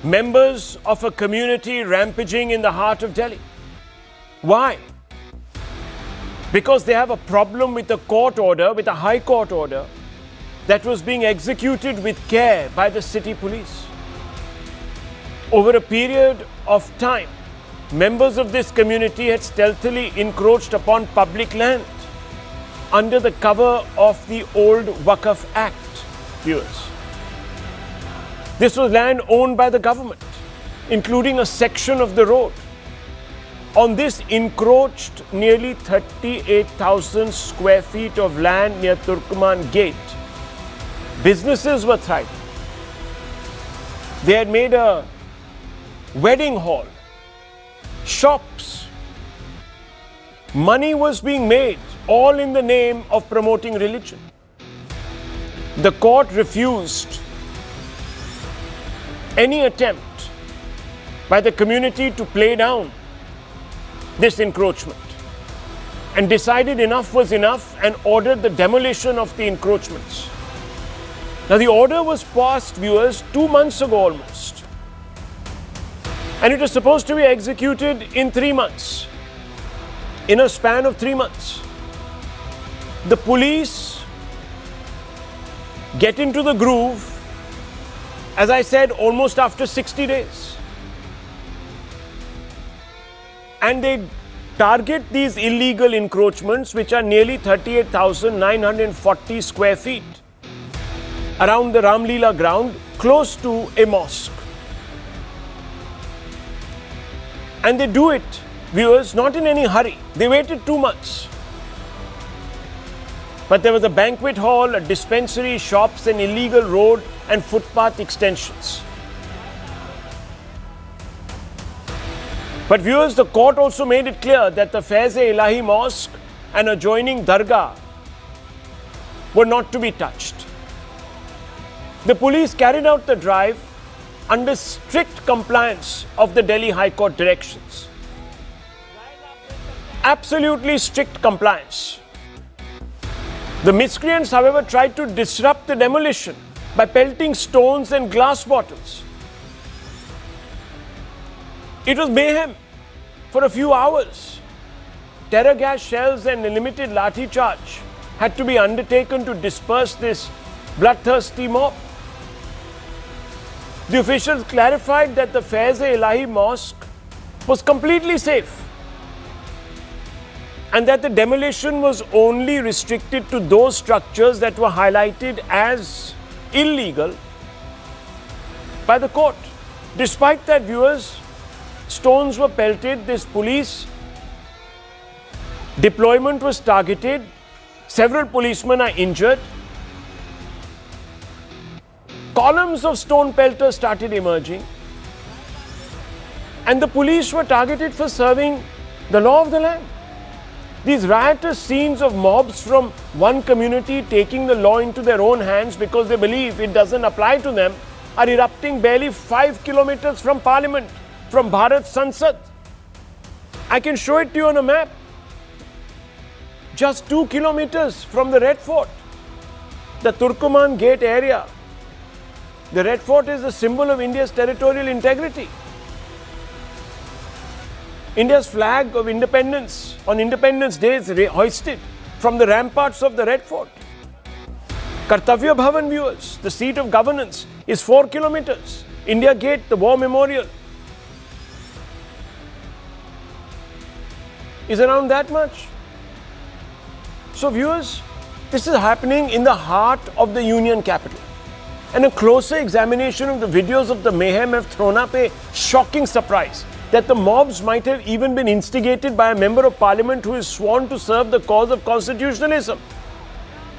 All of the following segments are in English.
members of a community rampaging in the heart of Delhi. Why? Because they have a problem with a court order, with a high court order, that was being executed with care by the city police. Over a period of time, members of this community had stealthily encroached upon public land under the cover of the old Waqf Act, viewers. This was land owned by the government, including a section of the road. On this encroached nearly 38,000 square feet of land near Turkman Gate, businesses were thriving. They had made a wedding hall, shops. Money was being made, all in the name of promoting religion. The court refused any attempt by the community to play down this encroachment and decided enough was enough and ordered the demolition of the encroachments. Now, the order was passed, viewers, 2 months ago almost, and it was supposed to be executed in 3 months, in a span of 3 months. The police get into the groove, as I said, almost after 60 days. And they target these illegal encroachments, which are nearly 38,940 square feet, around the Ramlila ground, close to a mosque. And they do it, viewers, not in any hurry. They waited 2 months. But there was a banquet hall, a dispensary, shops, an illegal road and footpath extensions. But viewers, the court also made it clear that the Faiz-e-Elahi Mosque and adjoining Dargah were not to be touched. The police carried out the drive under strict compliance of the Delhi High Court directions. Absolutely strict compliance. The miscreants, however, tried to disrupt the demolition by pelting stones and glass bottles. It was mayhem for a few hours. Terror gas shells and a limited lathi charge had to be undertaken to disperse this bloodthirsty mob. The officials clarified that the Faiz-e-Elahi Mosque was completely safe and that the demolition was only restricted to those structures that were highlighted as illegal by the court. Despite that, viewers, stones were pelted, this police deployment was targeted, several policemen are injured. Columns of stone pelters started emerging, and the police were targeted for serving the law of the land. These riotous scenes of mobs from one community taking the law into their own hands because they believe it doesn't apply to them are erupting barely 5 kilometers from Parliament, from Bharat Sansad. I can show it to you on a map. Just 2 kilometers from the Red Fort, the Turkman Gate area. The Red Fort is a symbol of India's territorial integrity. India's flag of independence on Independence Day is hoisted from the ramparts of the Red Fort. Kartavya Bhavan, viewers, the seat of governance, is 4 kilometers. India Gate, the war memorial, is around that much. So, viewers, this is happening in the heart of the Union capital. And a closer examination of the videos of the mayhem have thrown up a shocking surprise that the mobs might have even been instigated by a member of parliament who is sworn to serve the cause of constitutionalism.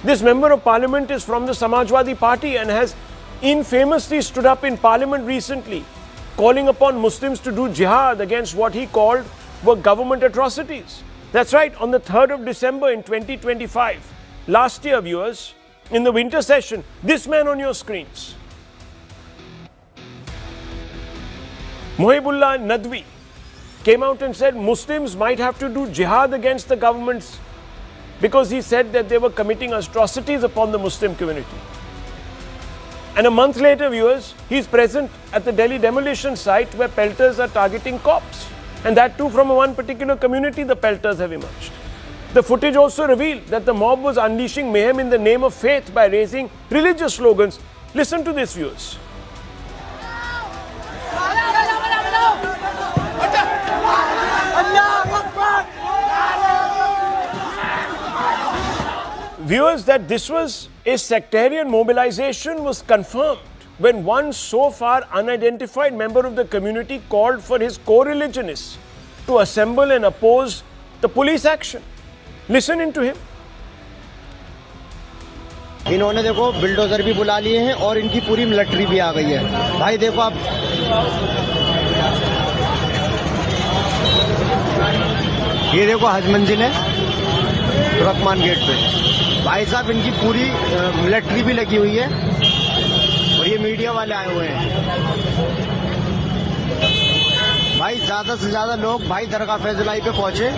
This member of parliament is from the Samajwadi Party and has infamously stood up in parliament recently, calling upon Muslims to do jihad against what he called were government atrocities. That's right, on the 3rd of December in 2025, last year, viewers, in the winter session, this man on your screens, Mohibullah Nadwi, came out and said Muslims might have to do jihad against the governments because he said that they were committing atrocities upon the Muslim community. And a month later, viewers, he's present at the Delhi demolition site where Pelters are targeting cops. And that too from one particular community, the Pelters have emerged. The footage also revealed that the mob was unleashing mayhem in the name of faith by raising religious slogans. Listen to this, viewers. Viewers, that this was a sectarian mobilization was confirmed when one so far unidentified member of the community called for his co-religionists to assemble and oppose the police action. Listen into him. इन्होंने देखो bulldozer भी बुला लिए हैं और इनकी पूरी military भी आ गई है। भाई देखो आप, ये देखो हज मंजिल है तुर्कमान गेट पे। भाई साहब इनकी पूरी मिलिट्री भी लगी हुई है और ये मीडिया वाले आए हुए हैं। भाई ज्यादा से ज्यादा लोग भाई दरगाह फैज-ए-इलाही पे पहुंचे।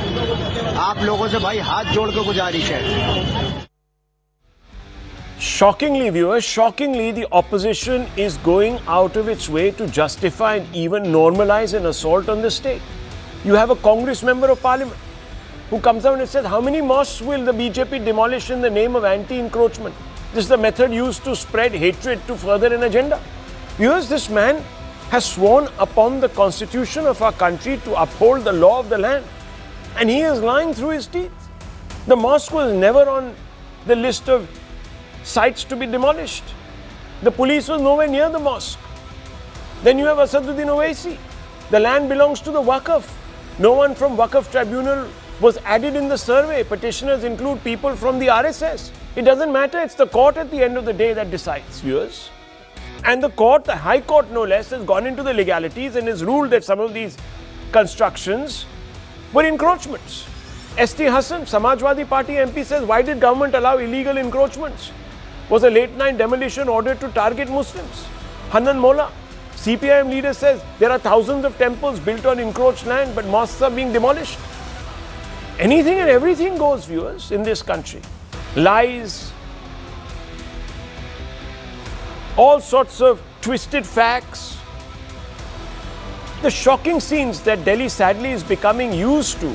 आप लोगों से भाई हाथ जोड़ के गुजारिश है। Shockingly, viewers, shockingly, the opposition is going out of its way to justify and even normalize an assault on the state. You have a Congress member of parliament who comes out and says, how many mosques will the BJP demolish in the name of anti-encroachment? This is the method used to spread hatred to further an agenda. Viewers, this man has sworn upon the constitution of our country to uphold the law of the land. And he is lying through his teeth. The mosque was never on the list of sites to be demolished. The police was nowhere near the mosque. Then you have Asaduddin Owaisi. The land belongs to the Waqf. No one from Waqf tribunal was added in the survey. Petitioners include people from the RSS. It doesn't matter. It's the court at the end of the day that decides, viewers. And the court, the High Court no less, has gone into the legalities and has ruled that some of these constructions were encroachments. S.T. Hassan, Samajwadi Party MP, says, why did government allow illegal encroachments? Was a late-night demolition ordered to target Muslims? Hanan Molla, CPIM leader, says there are thousands of temples built on encroached land, but mosques are being demolished. Anything and everything goes, viewers, in this country. Lies, all sorts of twisted facts. The shocking scenes that Delhi sadly is becoming used to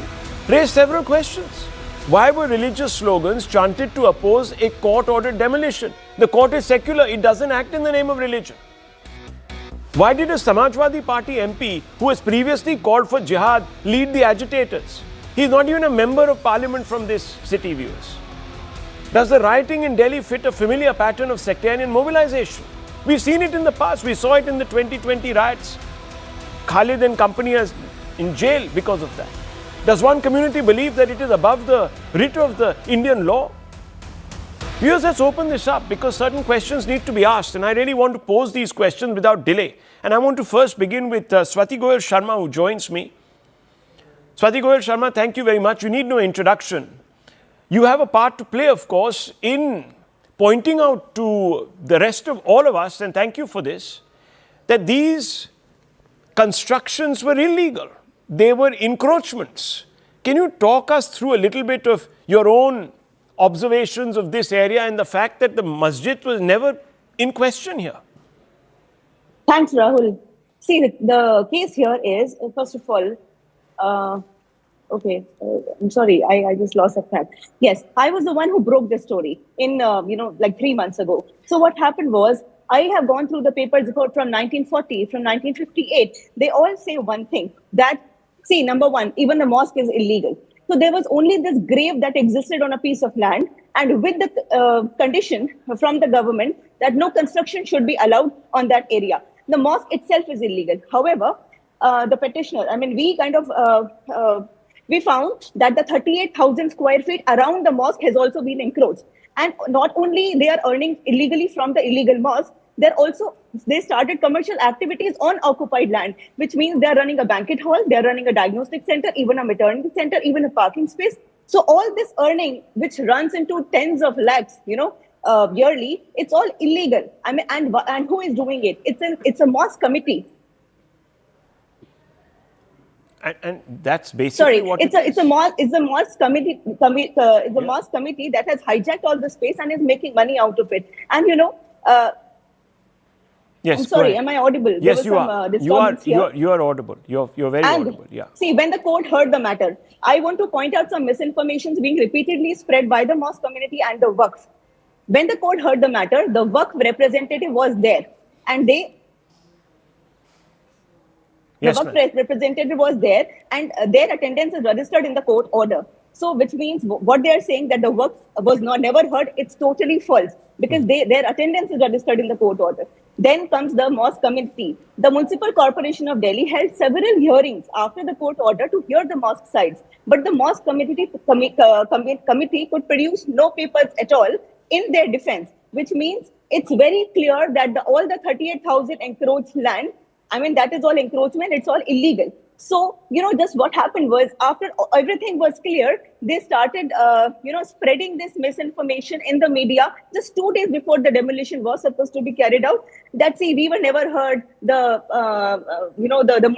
raise several questions. Why were religious slogans chanted to oppose a court-ordered demolition? The court is secular, it doesn't act in the name of religion. Why did a Samajwadi Party MP, who has previously called for jihad, lead the agitators? He's not even a member of parliament from this city, viewers. Does the rioting in Delhi fit a familiar pattern of sectarian mobilization? We've seen it in the past. We saw it in the 2020 riots. Khalid and company are in jail because of that. Does one community believe that it is above the writ of the Indian law? Viewers, let's open this up because certain questions need to be asked, and I really want to pose these questions without delay. And I want to first begin with Swati Goyal Sharma, who joins me. Swati Goyal Sharma, thank you very much. You need no introduction. You have a part to play, of course, in pointing out to the rest of all of us, and thank you for this, that these constructions were illegal. They were encroachments. Can you talk us through a little bit of your own observations of this area and the fact that the masjid was never in question here? Thanks, Rahul. See, the case here is, first of all, I'm sorry, I just lost a fact. Yes, I was the one who broke the story in, like 3 months ago. So what happened was, I have gone through the papers from 1940, from 1958. They all say one thing, that, see, number one, even the mosque is illegal. So there was only this grave that existed on a piece of land, and with the condition from the government that no construction should be allowed on that area. The mosque itself is illegal. However, the petitioner, we found that the 38,000 square feet around the mosque has also been encroached. And not only they are earning illegally from the illegal mosque, they started commercial activities on occupied land, which means they're running a banquet hall, they're running a diagnostic center, even a maternity center, even a parking space. So all this earning, which runs into tens of lakhs, yearly, it's all illegal. I mean, and who is doing it? It's a mosque committee. And that's basically what it's a mosque committee. Mosque committee that has hijacked all the space and is making money out of it. And Yes, I'm go sorry, ahead. am I audible? There Yes, was you some are. disturbance here. You are audible. You're very And audible. Yeah. see, when the court heard the matter, I want to point out some misinformations being repeatedly spread by the mosque community and the Waqf. When the court heard the matter, the Waqf representative was there, and the Yes, work ma'am. representative was there, and their attendance is registered in the court order. So, which means what they are saying that the work was not never heard, it's totally false because their attendance is registered in the court order. Then comes the mosque committee. The Municipal Corporation of Delhi held several hearings after the court order to hear the mosque sides, but the mosque committee could produce no papers at all in their defense, which means it's very clear that all the 38,000 encroached land, I mean, that is all encroachment, it's all illegal. So, just what happened was after everything was clear, they started, spreading this misinformation in the media just 2 days before the demolition was supposed to be carried out. That, see, we were never heard, the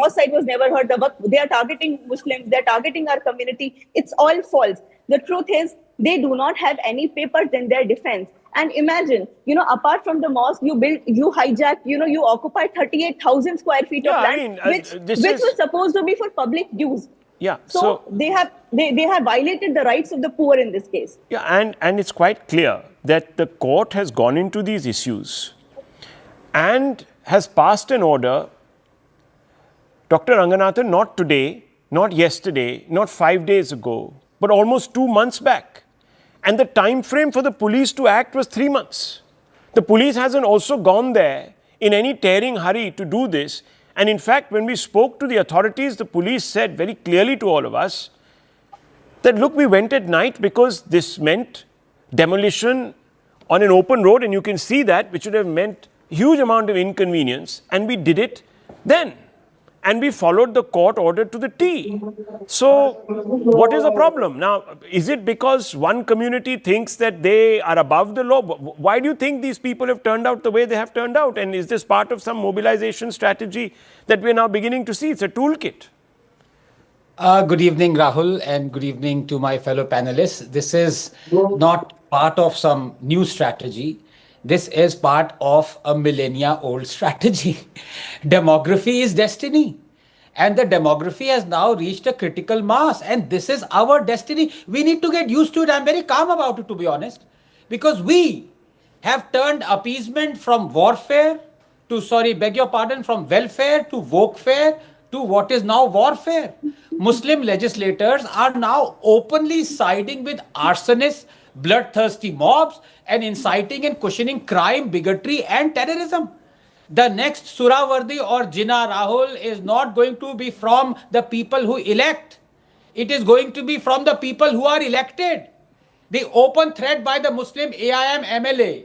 mosque side was never heard, they are targeting Muslims, they're targeting our community. It's all false. The truth is, they do not have any papers in their defense. And imagine, apart from the mosque, you hijack, you occupy 38,000 square feet of Yeah, I land, mean, which was supposed to be for public use. Yeah. So they have violated the rights of the poor in this case. Yeah, and it's quite clear that the court has gone into these issues and has passed an order, Dr. Ranganathan, not today, not yesterday, not 5 days ago, but almost 2 months back. And the time frame for the police to act was 3 months. The police hasn't also gone there in any tearing hurry to do this. And in fact, when we spoke to the authorities, the police said very clearly to all of us that, look, we went at night because this meant demolition on an open road, and you can see that, which would have meant huge amount of inconvenience, and we did it then. And we followed the court order to the T. So what is the problem? Now, is it because one community thinks that they are above the law? Why do you think these people have turned out the way they have turned out? And is this part of some mobilization strategy that we're now beginning to see? It's a toolkit. Good evening, Rahul, and good evening to my fellow panelists. This is not part of some new strategy. This is part of a millennia-old strategy. Demography is destiny. And the demography has now reached a critical mass. And this is our destiny. We need to get used to it. I'm very calm about it, to be honest. Because we have turned appeasement from warfare to, from welfare to wokefare to what is now warfare. Muslim legislators are now openly siding with arsonists, bloodthirsty mobs, and inciting and cushioning crime, bigotry, and terrorism. The next Suravardi or Jinnah, Rahul, is not going to be from the people who elect. It is going to be from the people who are elected. The open threat by the Muslim AIM MLA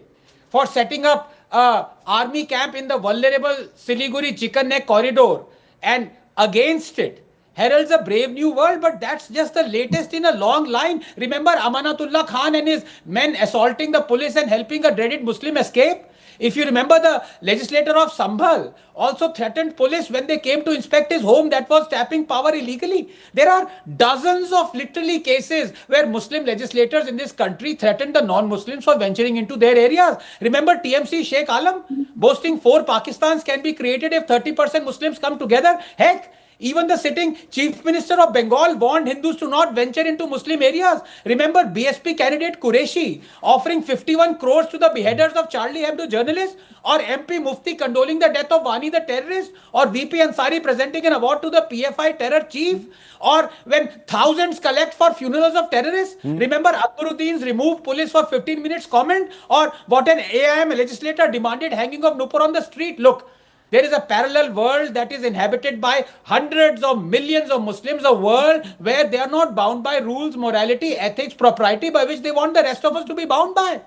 for setting up an army camp in the vulnerable Siliguri Chicken Neck corridor and against it heralds a brave new world, but that's just the latest in a long line. Remember Amanatullah Khan and his men assaulting the police and helping a dreaded Muslim escape? If you remember, the legislator of Sambhal also threatened police when they came to inspect his home that was tapping power illegally. There are dozens of literally cases where Muslim legislators in this country threatened the non-Muslims for venturing into their areas. Remember TMC Sheikh Alam boasting 4 Pakistans can be created if 30% Muslims come together? Heck, even the sitting Chief Minister of Bengal warned Hindus to not venture into Muslim areas. Remember BSP candidate Qureshi offering 51 crores to the beheaders of Charlie Hebdo journalists? Or MP Mufti condoling the death of Wani the terrorist? Or VP Ansari presenting an award to the PFI terror chief? Or when thousands collect for funerals of terrorists? Remember Akbaruddin's remove police for 15 minutes comment? Or what an AIM legislator demanded hanging of Nupur on the street? Look, there is a parallel world that is inhabited by hundreds of millions of Muslims, a world where they are not bound by rules, morality, ethics, propriety by which they want the rest of us to be bound by.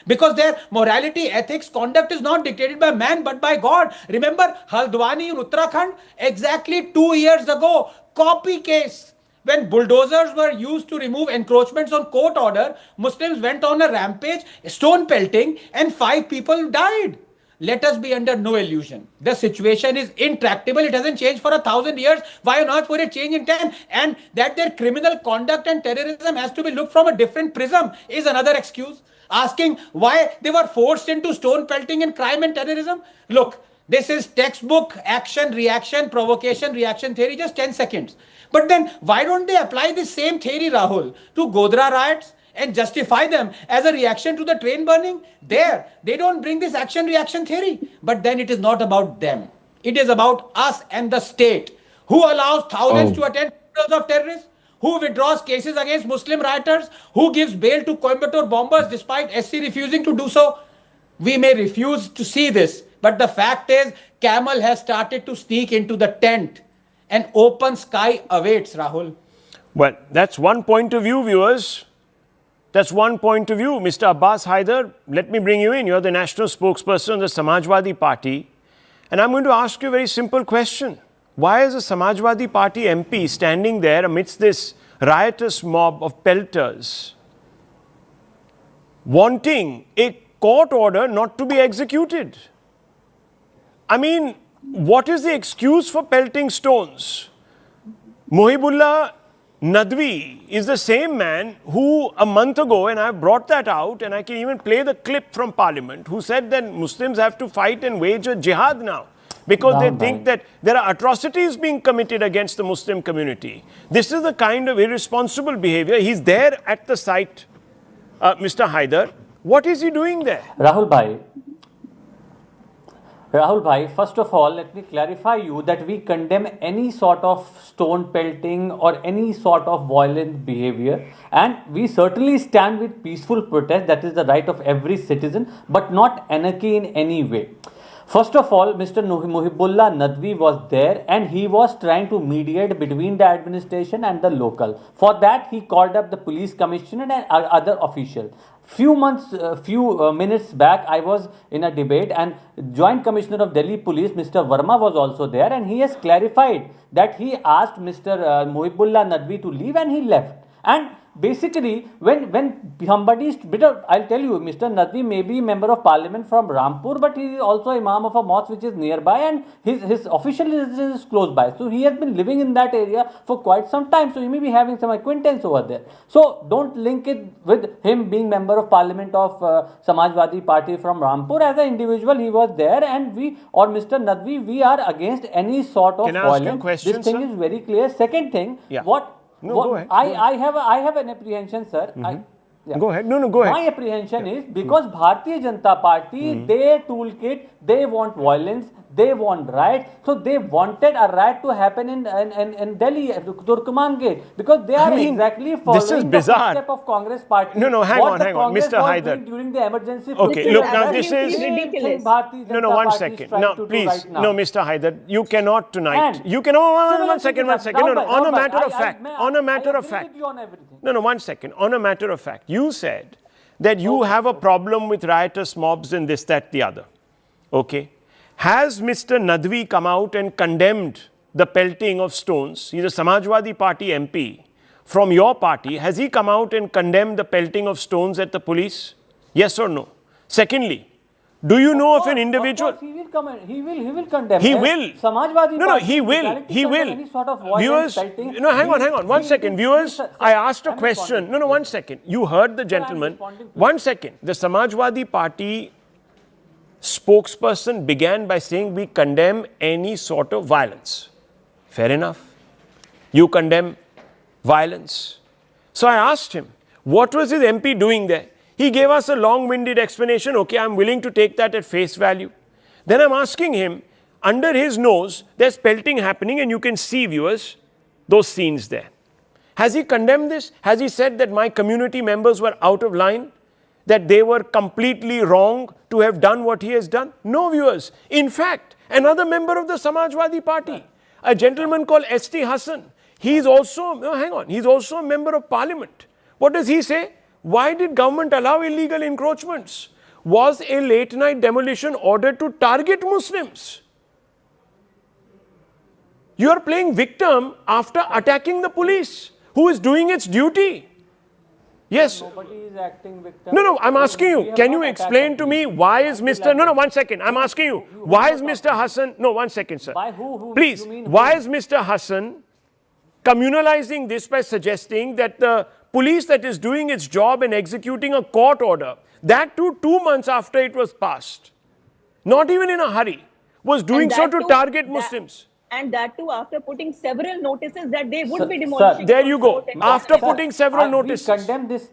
Because their morality, ethics, conduct is not dictated by man but by God. Remember Haldwani in Uttarakhand? Exactly 2 years ago, copy case. When bulldozers were used to remove encroachments on court order, Muslims went on a rampage, stone pelting, and 5 people died. Let us be under no illusion. The situation is intractable. It hasn't changed for 1,000 years. Why not for it change in 10? And that their criminal conduct and terrorism has to be looked from a different prism is another excuse. Asking why they were forced into stone pelting and crime and terrorism. Look, This is textbook action, reaction, provocation, reaction theory, just 10 seconds. But then why don't they apply the same theory, Rahul, to Godhra riots and justify them as a reaction to the train burning? There, they don't bring this action reaction theory. But then it is not about them. It is about us and the state. Who allows thousands to attend funerals of terrorists? Who withdraws cases against Muslim rioters? Who gives bail to Coimbatore bombers despite SC refusing to do so? We may refuse to see this, but the fact is, camel has started to sneak into the tent. An open sky awaits, Rahul. Well, that's one point of view, viewers. That's one point of view. Mr. Abbas Haider, let me bring you in. You're the national spokesperson of the Samajwadi Party. And I'm going to ask you a very simple question. Why is a Samajwadi Party MP standing there amidst this riotous mob of pelters, wanting a court order not to be executed? I mean, what is the excuse for pelting stones? Muhibullah Nadvi is the same man who a month ago, and I've brought that out and I can even play the clip from Parliament, who said that Muslims have to fight and wage a jihad now because they think that there are atrocities being committed against the Muslim community. This is the kind of irresponsible behavior. He's there at the site, Mr. Haider. What is he doing there? Rahul Bhai, first of all, let me clarify you that we condemn any sort of stone pelting or any sort of violent behavior, and we certainly stand with peaceful protest. That is the right of every citizen, but not anarchy in any way. First of all, Mr. Muhibullah Nadvi was there and he was trying to mediate between the administration and the local. For that, he called up the police commissioner and other officials. Few minutes back, I was in a debate and Joint Commissioner of Delhi Police, Mr. Verma, was also there, and he has clarified that he asked Mr. Muhibullah Nadvi to leave and he left. And basically, when somebody is, I'll tell you, Mr. Nadvi may be member of parliament from Rampur, but he is also imam of a mosque which is nearby, and his official residence is close by. So he has been living in that area for quite some time. So he may be having some acquaintance over there. So don't link it with him being member of parliament of Samajwadi Party from Rampur. As an individual, he was there, and Mr. Nadvi, we are against any sort of Can I violence. ask a question, this thing sir? is very clear. Second thing, Go ahead. I have an apprehension, sir. Go ahead. Go ahead. My apprehension is because Bharatiya Janata Party, their toolkit, they want violence, they want riot. So they wanted a riot to happen in Delhi, Turkman Gate, because they are exactly following the footstep of Congress Party. Hang on, Mr. Haider. During the emergency. Okay, look, now this is ridiculous. one second. Now, please, Mr. Haider, you cannot tonight. One second. On a matter of fact. One second. On a matter of fact, you said that you have a problem with riotous mobs and this, that, the other. Okay. Has Mr. Nadvi come out and condemned the pelting of stones? He's a Samajwadi Party MP from your party. Has he come out and condemned the pelting of stones at the police? Yes or no? Secondly, do you know of an individual? Of course, he will condemn. He will. Samajwadi Party. He will. Any sort of violence, Viewers, pelting. hang on. One second. Viewers, I asked a question. One second. You heard the gentleman. 1 second. The Samajwadi Party spokesperson began by saying we condemn any sort of violence. Fair enough. You condemn violence. So I asked him, what was his MP doing there? He gave us a long-winded explanation. Okay, I'm willing to take that at face value. Then I'm asking him, under his nose, there's pelting happening, and you can see, viewers, those scenes there. Has he condemned this? Has he said that my community members were out of line? That they were completely wrong to have done what he has done? No, viewers. In fact, another member of the Samajwadi Party, a gentleman called S.T. Hassan, he's also a member of parliament. What does he say? Why did government allow illegal encroachments? Was a late night demolition ordered to target Muslims? You are playing victim after attacking the police, who is doing its duty. Yes. Nobody is acting victim. No, I'm asking you. Can you explain to me why is Mr. No, 1 second. I'm asking you. Why is Mr. Hassan? No, 1 second, sir. By who? Please. Why is Mr. Hassan communalizing this by suggesting that the police that is doing its job and executing a court order, that too 2 months after it was passed, not even in a hurry, was doing And so that to too- target that- Muslims. And that too after putting several notices that they would Sir, be sir, demolishing. there you go. those After protected putting several notices. We condemn this.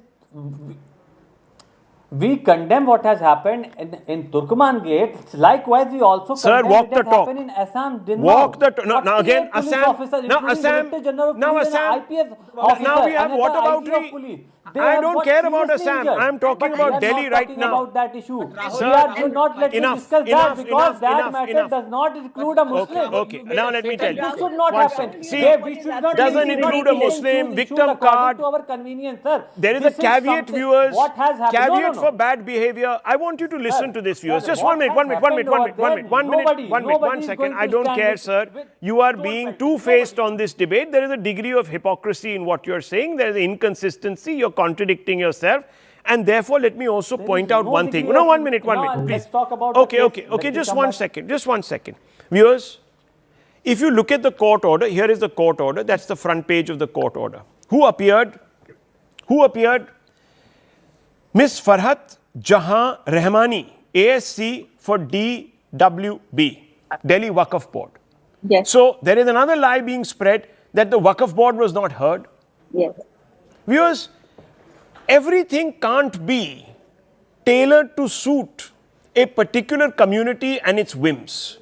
We condemn what has happened in Turkman Gate. Likewise, we also Sir, condemn walk what the has talk. happened in Assam. Walk the talk. Now again, 48 police Assam. officers, Now including Assam. Director General of Now Police and Assam. IPS Now officer, we have and what the about IG of police. They I have don't got care about seriously Assam. injured. I'm talking But about we are Delhi not right talking now. about that issue. Sir, We are not let enough, me discuss enough, that because enough, that enough, matter enough. does not include a Muslim. Okay. Now let me tell you. This should not One happen. second. See, We should not doesn't we should not include a pick and Muslim choose victim issues according card. to our convenience, sir. There is This a caveat, something- viewers. What has happened? Caveat No. for bad behavior. I want you to listen to this, viewers. sir, Just what 1 minute, has 1 minute, 1 minute, 1 minute, happened 1 over minute, 1 minute, there? 1 minute, 1 Nobody is second. going I to don't stand care, with- sir. with You are stone being pelting. two-faced on this debate. There is a degree of hypocrisy in what you're saying. There is an inconsistency. You're contradicting yourself. And therefore, let me also point out no one thing. degree No, of- 1 minute, 1 Now, minute, please. let's talk about the Okay, case. okay, Let okay. me Just come 1 back. second. Just 1 second. Viewers, if you look at the court order, here is the court order. That's the front page of the court order. Who appeared? Who appeared? Miss Farhat Jahan Rahmani, ASC for DWB, Delhi Waqf Board. Yes. So there is another lie being spread that the Waqf Board was not heard. Yes. Viewers, everything can't be tailored to suit a particular community and its whims,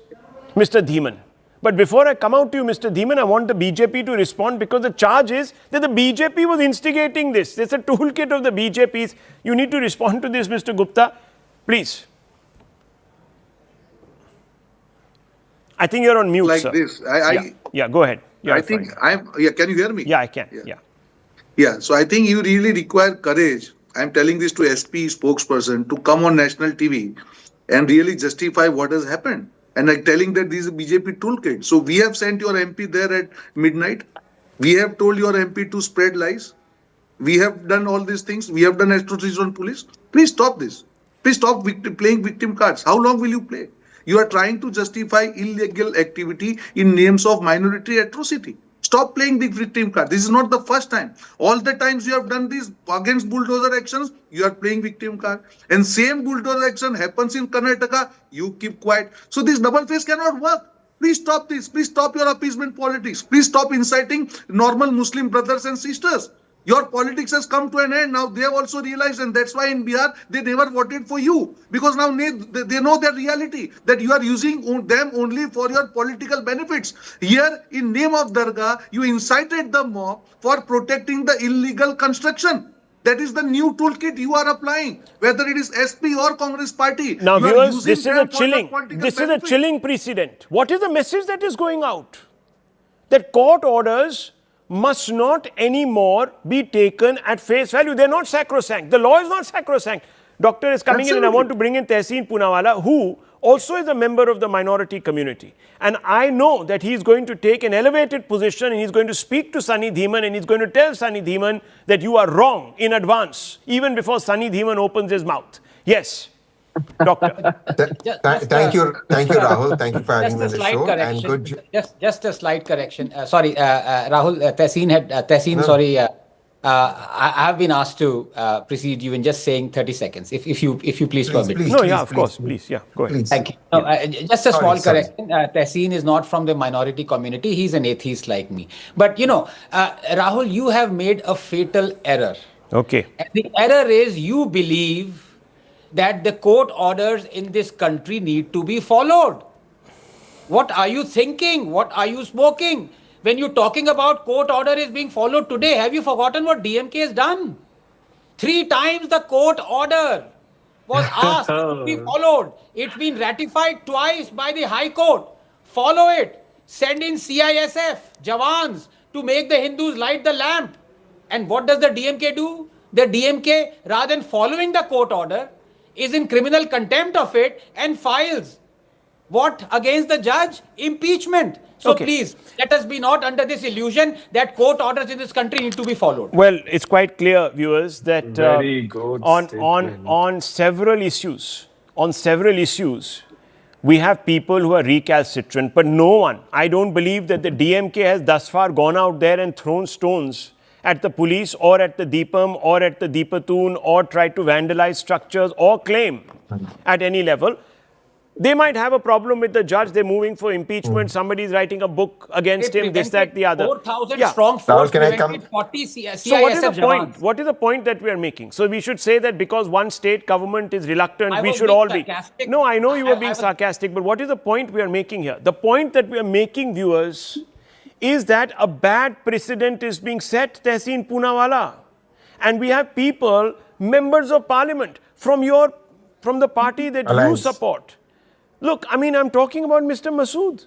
Mr. Dhiman. But before I come out to you, Mr. Dhiman, I want the BJP to respond because the charge is that the BJP was instigating this. There's a toolkit of the BJP's. You need to respond to this, Mr. Gupta. Please. I think you're on mute, like sir. this. Yeah, go ahead. You're I think fine. can you hear me? Yeah, I can. Yeah. Yeah. Yeah. So I think you really require courage. I'm telling this to SP spokesperson to come on national TV and really justify what has happened. And like telling that this is a BJP toolkit. So we have sent your MP there at midnight. We have told your MP to spread lies. We have done all these things. We have done atrocities on police. Please stop this. Please stop playing victim cards. How long will you play? You are trying to justify illegal activity in names of minority atrocity. Stop playing the victim card. This is not the first time. All the times you have done this against bulldozer actions, you are playing victim card. And same bulldozer action happens in Karnataka, you keep quiet. So this double face cannot work. Please stop this. Please stop your appeasement politics. Please stop inciting normal Muslim brothers and sisters. Your politics has come to an end. Now they have also realized, and that's why in Bihar they never voted for you, because now they know their reality, that you are using them only for your political benefits. Here, in name of Dargah, you incited the mob for protecting the illegal construction. That is the new toolkit you are applying, whether it is SP or Congress party. Now, You are viewers, using this is a them for your chilling. political This is a benefit. chilling precedent. What is the message that is going out? That court orders must not anymore be taken at face value. They're not sacrosanct. The law is not sacrosanct. Doctor is coming in, and I want to bring in Tehseen Poonawala, who also is a member of the minority community. And I know that he's going to take an elevated position, and he's going to speak to Sunny Dhiman, and he's going to tell Sunny Dhiman that you are wrong in advance, even before Sunny Dhiman opens his mouth. Yes, Doctor. Thank you, Rahul. Thank you for having me on the show. And good. Just a slight correction. Sorry, Rahul. Tehseen, sorry. I have been asked to precede you in just saying 30 seconds. If you please permit. Please, No, please, yeah, of please, course, please. please, yeah, go ahead. Please. Thank you. No, just a small Sorry. correction. Tehseen is not from the minority community. He's an atheist like me. But Rahul, you have made a fatal error. Okay. And the error is you believe that the court orders in this country need to be followed. What are you thinking? What are you smoking? When you're talking about court order is being followed today, have you forgotten what DMK has done? 3 times the court order was asked to be followed. It's been ratified twice by the High Court. Follow it. Send in CISF, Jawans, to make the Hindus light the lamp. And what does the DMK do? The DMK, rather than following the court order, is in criminal contempt of it and files what against the judge? Impeachment. So Okay. please, let us be not under this illusion that court orders in this country need to be followed. Well, it's quite clear, viewers, that Very good statement. on several issues, we have people who are recalcitrant, but no one, I don't believe that the DMK has thus far gone out there and thrown stones at the police or at the Deepam or at the Deepatoon or tried to vandalize structures or claim at any level. They might have a problem with the judge. They're moving for impeachment. Somebody's writing a book against him, this, that, the other. 4,000 strong force prevented 40 CISF So what is the point? jawans. What is the point that we are making? So we should say that because one state government is reluctant, I we was should being all be. sarcastic. No, I know you were I being was- sarcastic, but what is the point we are making here? The point that we are making, viewers, is that a bad precedent is being set, Tehseen Poonawalla. And we have people, members of parliament, from the party that Alliance. you support. Look, I mean, I'm talking about Mr. Masood.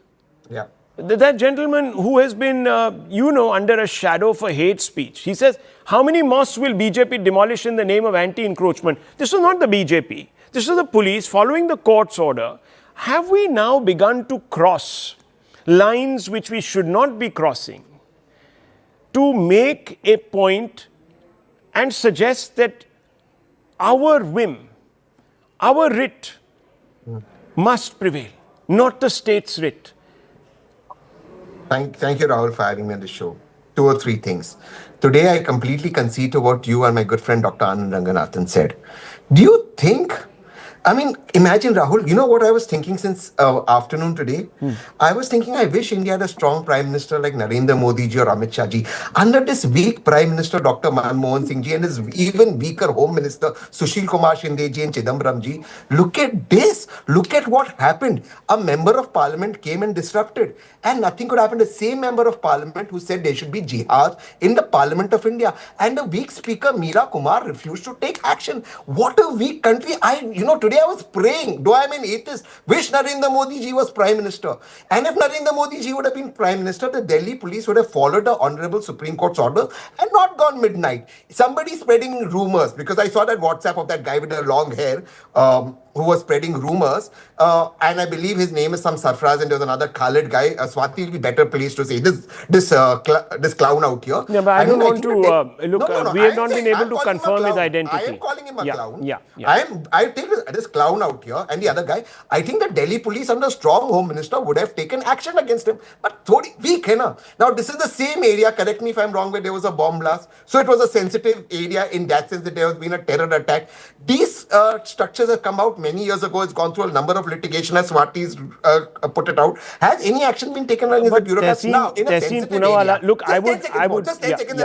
Yeah. That gentleman who has been, under a shadow for hate speech. He says, how many mosques will BJP demolish in the name of anti-encroachment? This was not the BJP. This was the police following the court's order. Have we now begun to cross lines which we should not be crossing to make a point and suggest that our whim, our writ must prevail, not the state's writ? Thank you, Rahul, for having me on the show. 2 or 3 things. Today, I completely concede to what you and my good friend Dr. Anand Ranganathan said. Do you think, I mean, imagine, Rahul, you know what I was thinking since afternoon today? I was thinking, I wish India had a strong Prime Minister like Narendra Modi ji or Amit Shah ji. Under this weak Prime Minister, Dr. Manmohan Singh ji, and his even weaker Home Minister, Sushil Kumar Shinde ji and Chidambaram ji, look at this. Look at what happened. A member of parliament came and disrupted. And nothing could happen. The same member of parliament who said there should be jihad in the Parliament of India. And the weak speaker, Meera Kumar, refused to take action. What a weak country. Today I was praying, though I'm an atheist, wish Narendra Modi ji was Prime Minister. And if Narendra Modi ji would have been Prime Minister, the Delhi police would have followed the Honorable Supreme Court's order and not gone midnight. Somebody spreading rumors, because I saw that WhatsApp of that guy with the long hair, who was spreading rumors, and I believe his name is some Sarfraz, and there was another Khalid guy. Swati will be better placed to say this clown out here. Yeah, but I don't want to look. No, we have I'm not been saying able I'm to calling him a confirm his clown. identity. I am calling him a clown. Yeah. I take this clown out here, and the other guy. I think the Delhi police under strong Home Minister would have taken action against him, but thodi weak hai na. Now this is the same area. Correct me if I'm wrong. Where there was a bomb blast, so it was a sensitive area in that sense that there has been a terror attack. These structures have come out many years ago. It's gone through a number of litigation, as Swati's put it out. Has any action been taken against the bureaucrats now in a sensitive area? Look, I would. Just 10 seconds,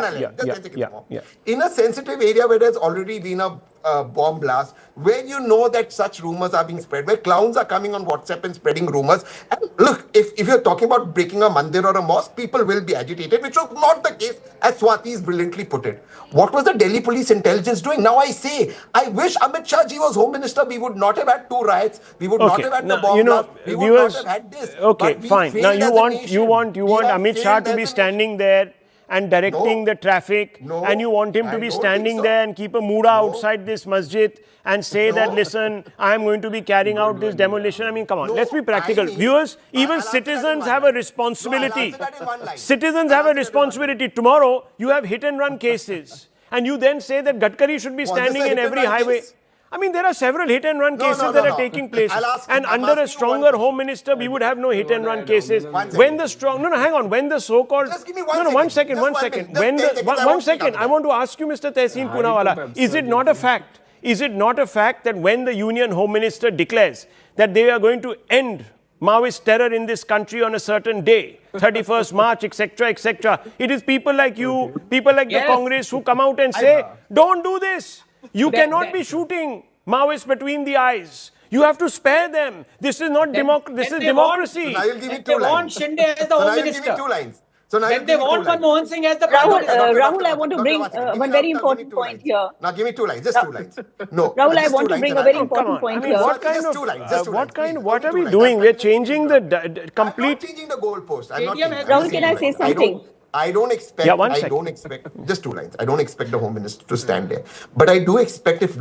in a sensitive area where there's already been a bomb blast, where you know that such rumors are being spread, where clowns are coming on WhatsApp and spreading rumors. And look, if you're talking about breaking a mandir or a mosque, people will be agitated, which was not the case, as Swati's brilliantly put it. What was the Delhi police intelligence doing? Now I say, I wish Amit Shah ji was Home Minister. We would not have had 2 riots. We would not have had the bomb blast. We would not have had this. Okay, fine. Now you want Amit Shah to be standing there and directing the traffic, and you want him to be standing there and keep a muda outside this masjid and say that, listen, I am going to be carrying out this demolition. I mean, come on, let's be practical. Viewers, even citizens have a responsibility. Citizens have a responsibility. Tomorrow, you have hit and run cases, and you then say that Gadkari should be standing in every highway. I mean, there are several hit and run cases that are taking place. And under a stronger Home Minister, we would have no hit and run cases. When the strong, hang on, when the so-called, one second. I want to ask you, Mr. Tehseen Poonawalla, is it not a fact? Is it not a fact that when the Union Home Minister declares that they are going to end Maoist terror in this country on a certain day, 31st March, etc., it is people like you, people like the Congress who come out and say, don't do this. You cannot be shooting Maoists between the eyes. You have to spare them. This is not democracy. This is democracy. So now you'll give me 2 They lines. want Shinde as the Home Minister. So now Then they want Manmohan Singh as the Prime Rahul, Minister. Rahul, I want to bring one very important point here. Now give me 2 lines, just 2 lines. No, Rahul, I want to bring a very important point here. What are we doing? We're changing the complete. I'm not changing the goalpost. Rahul, can I say something? I don't expect, just 2 lines. I don't expect the Home Minister to stand there. But I do expect if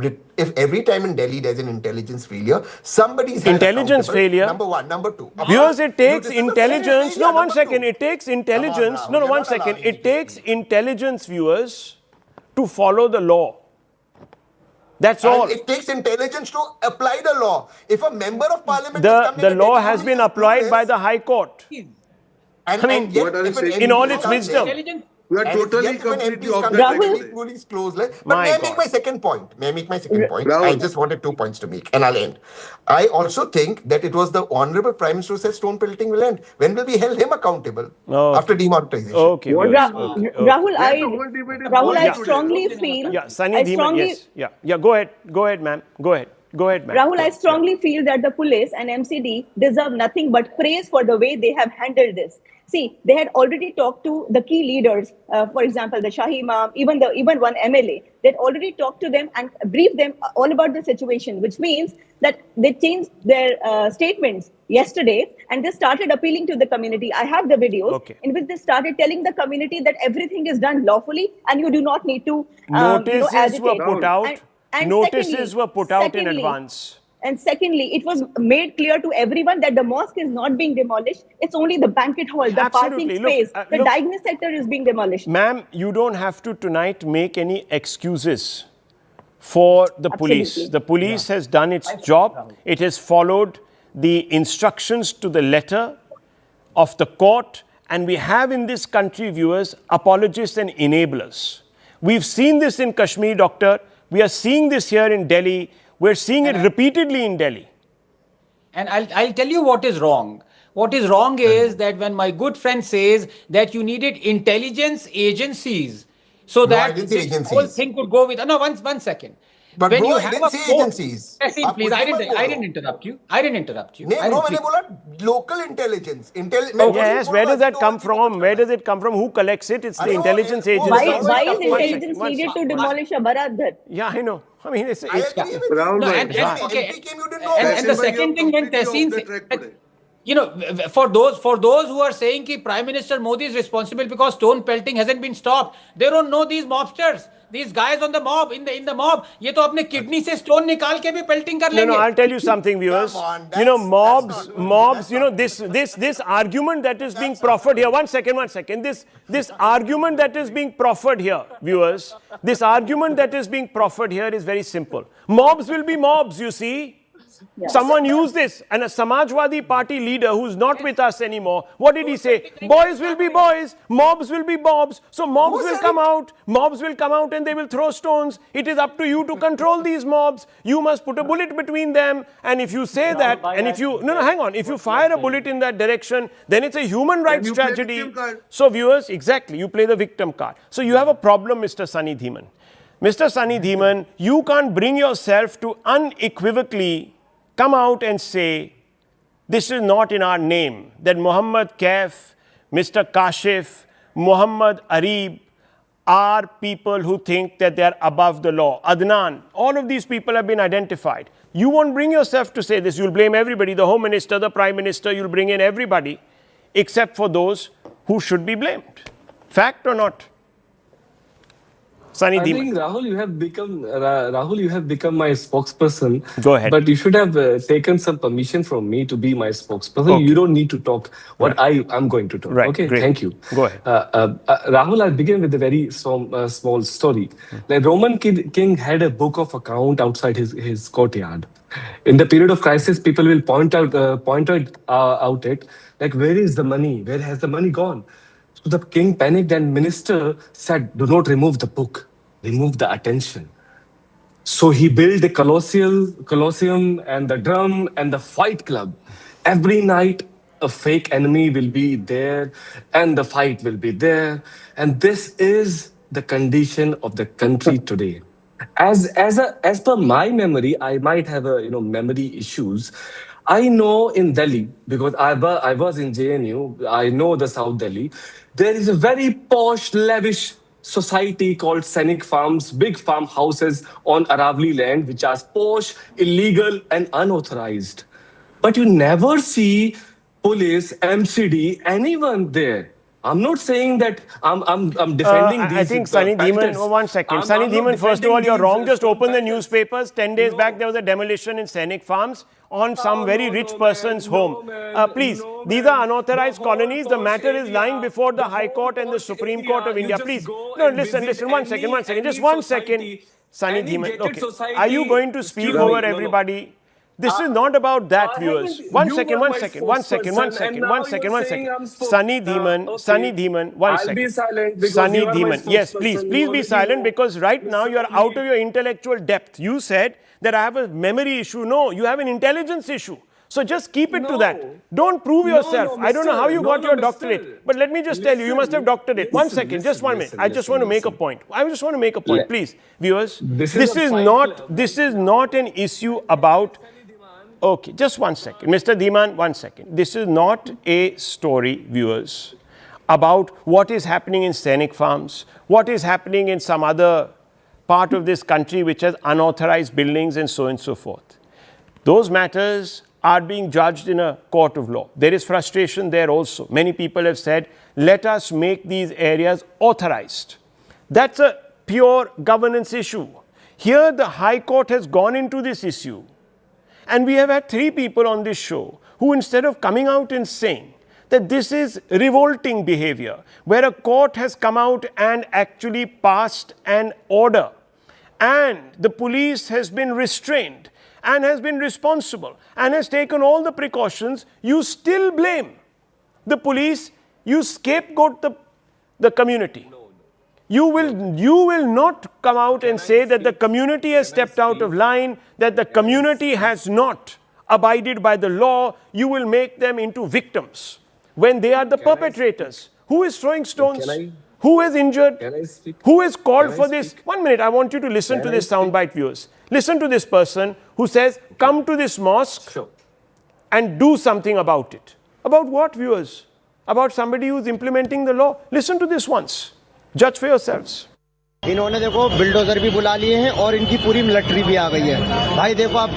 every time in Delhi there's an intelligence failure, somebody's intelligence failure. Number 1, number 2. Viewers, it takes intelligence. No, 1 second. It takes intelligence. No, 1 second. It takes intelligence, viewers, to follow the law. That's all. It takes intelligence to apply the law. If a member of parliament the law has been applied by the High Court. I mean, in all its wisdom. You are And if totally, yet when completely MPs off come the to track Rahul- Delhi, today. police close. But My may I make God. my second point? May I make my second point? Rahul. I just wanted 2 points to make, and I'll end. I also think that it was the Honorable Prime Minister who said stone pelting will end. When will we hold him accountable Okay. after demonetization? Okay, What viewers. is- Okay, okay. Rahul, That the whole debate is Rahul, boring I today. strongly feel. Yeah, Sunny I Dhiman, strongly, yes. Yeah, go ahead, ma'am. Go ahead, ma'am. Rahul, I strongly feel that the police and MCD deserve nothing but praise for the way they have handled this. See, they had already talked to the key leaders, for example, the Shahi Imam, even one MLA. They'd already talked to them and briefed them all about the situation, which means that they changed their statements yesterday and they started appealing to the community. I have the videos Okay. in which they started telling the community that everything is done lawfully and you do not need to, Notices were agitate. put out. And Notices were put out in secondly, advance. And secondly, it was made clear to everyone that the mosque is not being demolished. It's only the banquet hall, the Absolutely. parking Look, space, the look. diagonal sector is being demolished. Ma'am, you don't have to tonight make any excuses for the police. Absolutely. The police has done its job. It has followed the instructions to the letter of the court. And we have in this country, viewers, apologists and enablers. We've seen this in Kashmir, doctor. We are seeing this here in Delhi. We're seeing it repeatedly in Delhi. And I'll tell you what is wrong. What is wrong is that when my good friend says that you needed intelligence agencies so No, I that didn't say this agencies. whole thing could go with. No, one second. But When bro, you I have didn't a say court- agencies. Yes, आप please, कुछ I भी मत didn't बोलो। interrupt you. I didn't interrupt you. नहीं I bro, didn't- मैंने बोला local intelligence. Yes, where does that come from? Where does it come from? Who collects it? It's the I know, intelligence it- agency. Why is One second, intelligence one needed to second. demolish a Baraddhar? Yeah, I know. I mean, it's I agree with Rahul No, bhai. and okay, MP came, you didn't know. and the Yasin bhai, second you're thing when completely Tehseen off the said- track today. you know, for those who are saying that Prime Minister Modi is responsible because stone pelting hasn't been stopped, they don't know these mobsters, these guys on the mob in the mob. ये तो अपने kidney से stone निकाल के भी pelting कर लेंगे. No, I'll tell you something, viewers. Come on, You know, that's mobs. You know, this argument that is being proffered here. One second. This argument that is being proffered here, viewers. This argument that is being proffered here is very simple. Mobs will be mobs. You see. Yeah. Someone used this, and a Samajwadi Party leader who's not with us anymore, what did he say? Boys will be boys, mobs will be mobs. So mobs will come out, and they will throw stones. It is up to you to control these mobs. You must put a bullet between them. And if you say that, and if you, hang on, if you fire a bullet in that direction, then it's a human rights you play tragedy. victim card. So viewers, exactly, you play the victim card. So you have a problem, Mr. Sunny Dhiman. Mr. Sunny Dhiman, you can't bring yourself to unequivocally come out and say, this is not in our name, that Muhammad Kaif, Mr. Kashif, Muhammad Arib are people who think that they are above the law. Adnan, all of these people have been identified. You won't bring yourself to say this. You'll blame everybody, the Home Minister, the Prime Minister, you'll bring in everybody except for those who should be blamed. Fact or not? Sunny I Dhiman. think Rahul, you have become my spokesperson. Go ahead. But you should have taken some permission from me to be my spokesperson. Okay. You don't need to talk what I am going to talk. Right, Okay, great. thank you. Go ahead. Rahul, I'll begin with a very small story. Like Roman king had a book of account outside his courtyard. In the period of crisis, people will point out it, like, where is the money? Where has the money gone? So the king panicked and minister said, do not remove the book, remove the attention. So he built the Colosseum and the drum and the fight club. Every night, a fake enemy will be there and the fight will be there. And this is the condition of the country today. As per my memory, I might have memory issues. I know in Delhi, because I was in JNU, I know the South Delhi, there is a very posh, lavish society called Scenic Farms, big farmhouses on Aravali land, which are posh, illegal, and unauthorized. But you never see police, MCD, anyone there. I'm not saying that I'm defending these. I think Sunny pelters. Dhiman, one second. I'm Sunny not Dhiman, first of all, defending you're these, wrong. Just open the pelters. newspapers. 10 days No. back, there was a demolition in Scenic Farms on some very rich person's home. Please, these are unauthorized colonies. The matter is lying before the High Court and the Supreme Court of India. Please, no, listen, one second. Just 1 second. Sunny Dhiman, okay. Are you going to speak over everybody? This is not about that, viewers. One You second, were one my second, one second, one spokesperson, and second, now one you're second, one saying second. I'm Sunny Dhiman, okay. Sunny Dhiman, one I'll second. be silent because Sunny you are my Dhiman, yes, spokesperson. please You be already silent know because right this now is you are only- out of your intellectual depth. You said that I have a memory issue. No, you have an intelligence issue. So just keep it to No. that. Don't prove No, yourself. no, I don't know how you mister. got No, your no, doctorate. mister. But let me just tell you, you must have doctorate. One listen, second, just 1 minute. listen, I just want to make a listen. point. I just want to make a point, Le- please. Viewers, This this is a is fight not club. this is not an issue about. Okay, just 1 second. Mr. Dhiman, 1 second. This is not a story, viewers, about what is happening in scenic farms, what is happening in some other part of this country which has unauthorized buildings and so on and so forth. Those matters are being judged in a court of law. There is frustration there also. Many people have said, let us make these areas authorized. That's a pure governance issue. Here, the High Court has gone into this issue. And we have had 3 people on this show who, instead of coming out and saying that this is revolting behavior, where a court has come out and actually passed an order, and the police has been restrained and has been responsible and has taken all the precautions, you still blame the police, you scapegoat the community. You will not come out and say that the community has stepped out of line, that the community has not abided by the law. You will make them into victims when they are the perpetrators. Who is throwing stones? Who is injured? Can I speak? Who is called Can I for this? speak? 1 minute, I want you to listen to this soundbite, viewers. Listen to this person who says, come to this mosque Sure. and do something about it. About what, viewers? About somebody who's implementing the law? Listen to this once. Judge for yourselves. इन्होंने देखो bulldozer भी बुला लिए हैं और इनकी पूरी military भी आ गई है। भाई देखो आप,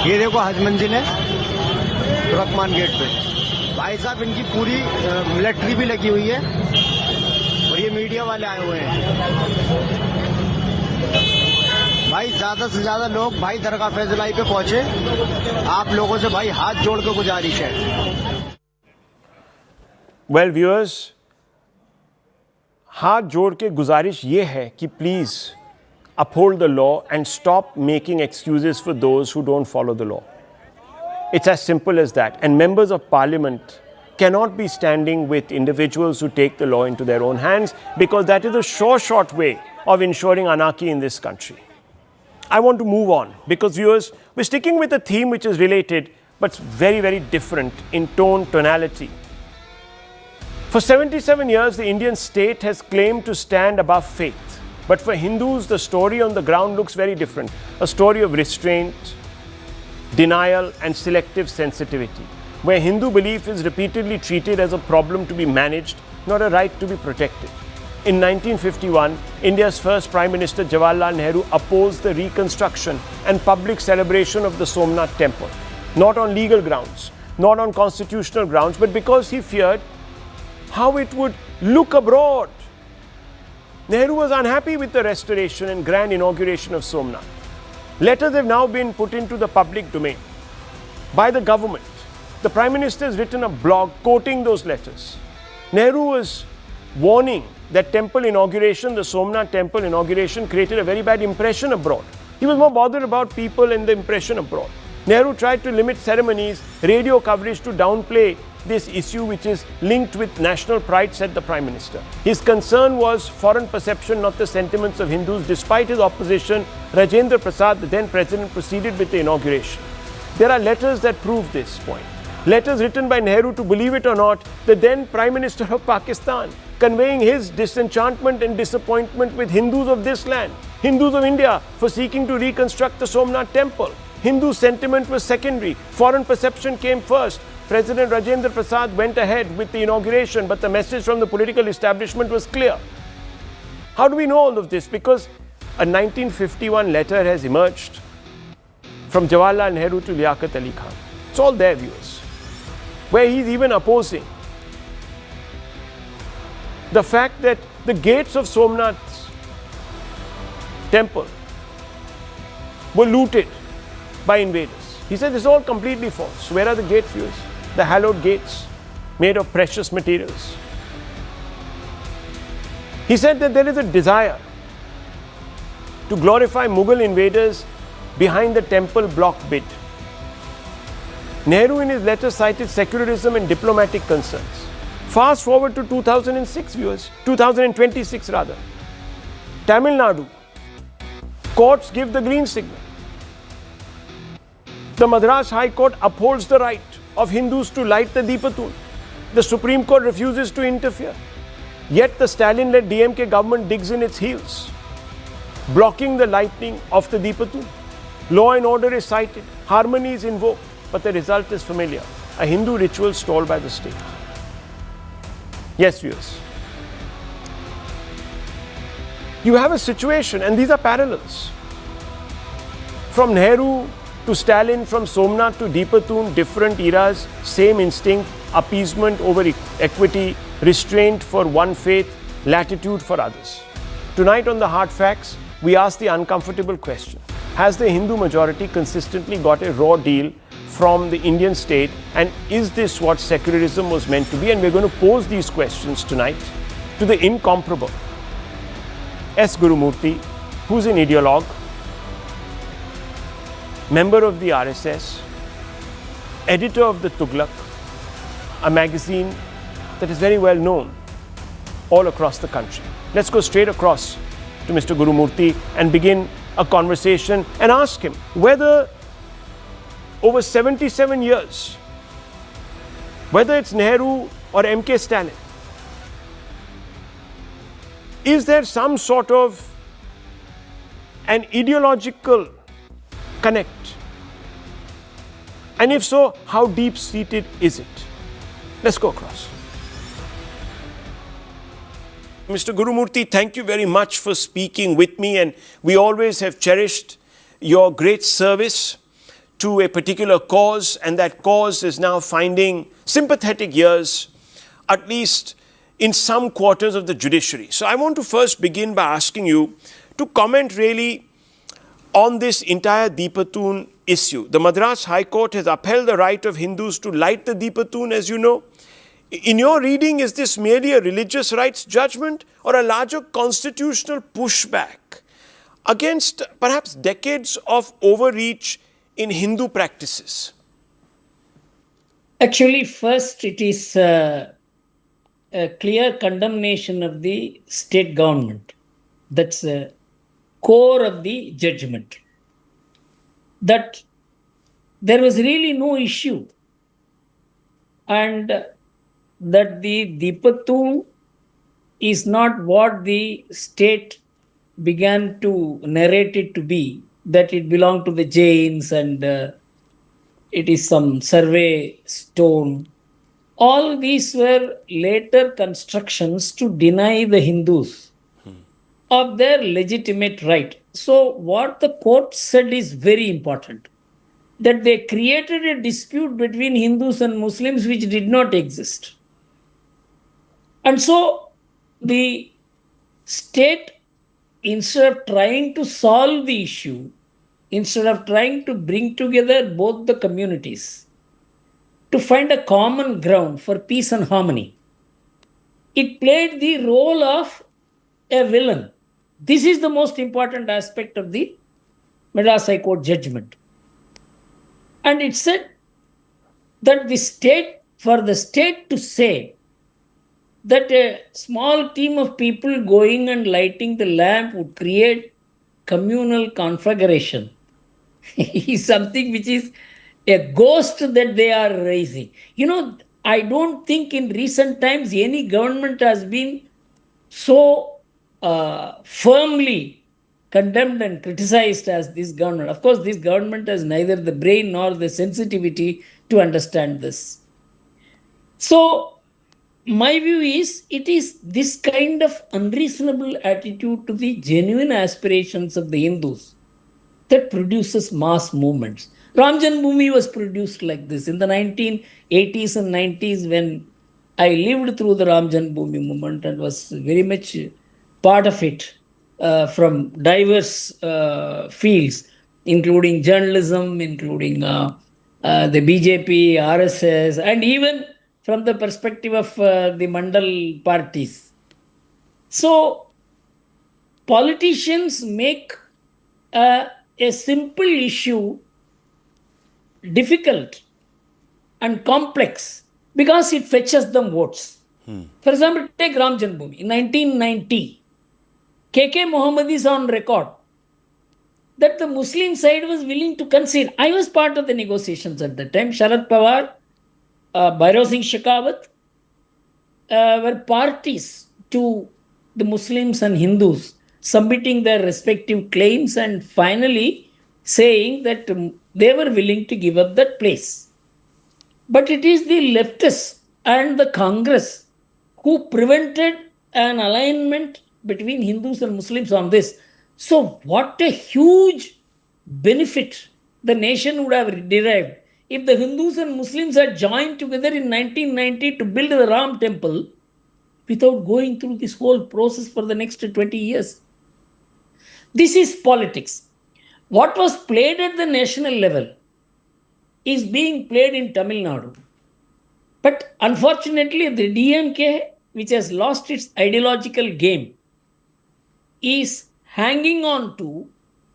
ये देखो हज मंजिल है तुर्कमान गेट पे। भाई साहब इनकी पूरी मिलिट्री भी लगी हुई है और ये मीडिया वाले आए हुए हैं। भाई ज्यादा से ज्यादा लोग भाई दरगाह फैज-ए-इलाही पे पहुंचे। आप लोगों से भाई हाथ जोड़ के गुजारिश है। Well, viewers, हाथ जोड़ के गुजारिश ये है कि please uphold the law and stop making excuses for those who don't follow the law. It's as simple as that. And members of parliament cannot be standing with individuals who take the law into their own hands, because that is a short way of ensuring anarchy in this country. I want to move on because, viewers, we're sticking with a theme which is related but very, very different in tone, tonality. For 77 years, the Indian state has claimed to stand above faith. But for Hindus, the story on the ground looks very different. A story of restraint, denial, and selective sensitivity, where Hindu belief is repeatedly treated as a problem to be managed, not a right to be protected. In 1951, India's first Prime Minister Jawaharlal Nehru opposed the reconstruction and public celebration of the Somnath temple, not on legal grounds, not on constitutional grounds, but because he feared how it would look abroad. Nehru was unhappy with the restoration and grand inauguration of Somnath. Letters have now been put into the public domain by the government. The Prime Minister has written a blog quoting those letters. Nehru was warning that temple inauguration, the Somnath temple inauguration, created a very bad impression abroad. He was more bothered about people and the impression abroad. Nehru tried to limit ceremonies, radio coverage to downplay this issue which is linked with national pride, said the Prime Minister. His concern was foreign perception, not the sentiments of Hindus. Despite his opposition, Rajendra Prasad, the then president, proceeded with the inauguration. There are letters that prove this point. Letters written by Nehru, to believe it or not, the then Prime Minister of Pakistan, conveying his disenchantment and disappointment with Hindus of this land, Hindus of India, for seeking to reconstruct the Somnath temple. Hindu sentiment was secondary. Foreign perception came first. President Rajendra Prasad went ahead with the inauguration, but the message from the political establishment was clear. How do we know all of this? Because a 1951 letter has emerged from Jawaharlal Nehru to Liaquat Ali Khan. It's all there, viewers, where he's even opposing the fact that the gates of Somnath's temple were looted by invaders. He said this is all completely false. Where are the gates, viewers? The hallowed gates made of precious materials. He said that there is a desire to glorify Mughal invaders behind the temple block bid. Nehru in his letter cited secularism and diplomatic concerns. Fast forward to 2006, viewers, 2026 rather. Tamil Nadu, courts give the green signal. The Madras High Court upholds the right of Hindus to light the Deepatun. The Supreme Court refuses to interfere. Yet the Stalin-led DMK government digs in its heels, blocking the lighting of the Deepatun. Law and order is cited, harmony is invoked, but the result is familiar: a Hindu ritual stalled by the state. Yes, viewers. You have a situation, and these are parallels. From Nehru to Stalin, from Somnath to Deepatun, different eras, same instinct: appeasement over equity, restraint for one faith, latitude for others. Tonight on the Hard Facts, we ask the uncomfortable question: has the Hindu majority consistently got a raw deal from the Indian state, and is this what secularism was meant to be? And we're going to pose these questions tonight to the incomparable S. Gurumurthy, who's an ideologue, member of the RSS, editor of the Tughlaq, a magazine that is very well known all across the country. Let's go straight across to Mr. Gurumurthy and begin a conversation and ask him whether over 77 years, whether it's Nehru or M.K. Stalin, is there some sort of an ideological connect? And if so, how deep-seated is it? Let's go across. Mr. Gurumurthy, thank you very much for speaking with me, and we always have cherished your great service to a particular cause, and that cause is now finding sympathetic ears, at least in some quarters of the judiciary. So I want to first begin by asking you to comment really on this entire Deepatun issue. The Madras High Court has upheld the right of Hindus to light the Deepatun, as you know. In your reading, is this merely a religious rights judgment or a larger constitutional pushback against perhaps decades of overreach in Hindu practices? Actually, first it is a clear condemnation of the state government. That's the core of the judgment. That there was really no issue, and that the Deepatun is not what the state began to narrate it to be, that it belonged to the Jains and it is some survey stone. All these were later constructions to deny the Hindus of their legitimate right. So what the court said is very important, that they created a dispute between Hindus and Muslims which did not exist. And so the state, instead of trying to solve the issue, instead of trying to bring together both the communities to find a common ground for peace and harmony, it played the role of a villain. This is the most important aspect of the Madras High Court judgment. And it said that the state, for the state to say that a small team of people going and lighting the lamp would create communal conflagration is something which is a ghost that they are raising. You know, I don't think in recent times any government has been so firmly condemned and criticized as this government. Of course, this government has neither the brain nor the sensitivity to understand this. So, my view is, it is this kind of unreasonable attitude to the genuine aspirations of the Hindus that produces mass movements. Ram Janmabhoomi was produced like this in the 1980s and 90s, when I lived through the Ram Janmabhoomi movement and was very much part of it from diverse fields, including journalism, including the BJP, RSS, and even from the perspective of the Mandal parties. So, politicians make a simple issue difficult and complex because it fetches them votes. For example, take Ram Janmabhoomi. In 1990, KK Mohammed is on record that the Muslim side was willing to concede. I was part of the negotiations at that time. Sharad Pawar, Bhairav Singh Shekhawat were parties to the Muslims and Hindus submitting their respective claims and finally saying that they were willing to give up that place. But it is the leftists and the Congress who prevented an alignment between Hindus and Muslims on this. So, what a huge benefit the nation would have derived if the Hindus and Muslims had joined together in 1990 to build the Ram temple without going through this whole process for the next 20 years. This is politics. What was played at the national level is being played in Tamil Nadu. But unfortunately, the DMK, which has lost its ideological game, is hanging on to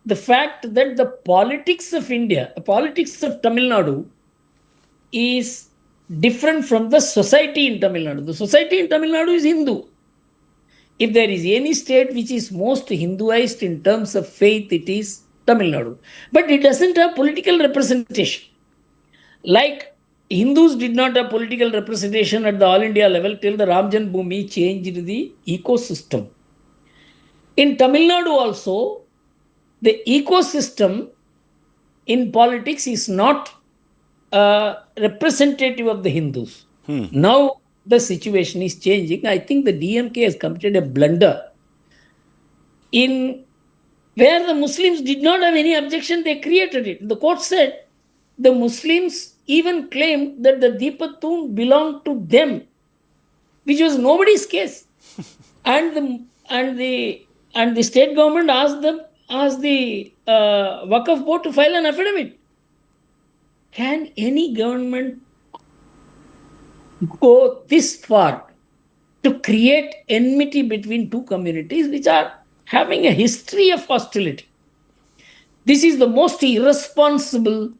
the fact that the politics of India, the politics of Tamil Nadu, is different from the society in Tamil Nadu. The society in Tamil Nadu is Hindu. If there is any state which is most Hinduized in terms of faith, it is Tamil Nadu. But it doesn't have political representation. Like Hindus did not have political representation at the All India level till the Ram Janmabhoomi changed the ecosystem. In Tamil Nadu also, the ecosystem in politics is not representative of the Hindus. Now the situation is changing. I think the DMK has committed a blunder in where the Muslims did not have any objection, they created it. The court said the Muslims even claimed that the Deepatun belonged to them, which was nobody's case. and the state government asked the Waqf board to file an affidavit. Can any government go this far to create enmity between two communities which are having a history of hostility? This is the most irresponsible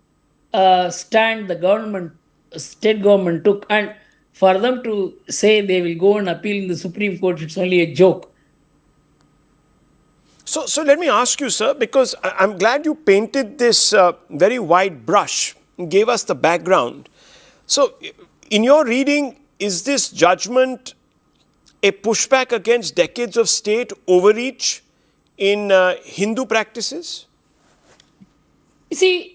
stand the state government took, and for them to say they will go and appeal in the Supreme Court, it's only a joke. So let me ask you, sir, because I'm glad you painted this very wide brush, gave us the background. So in your reading, is this judgment a pushback against decades of state overreach in Hindu practices? You see,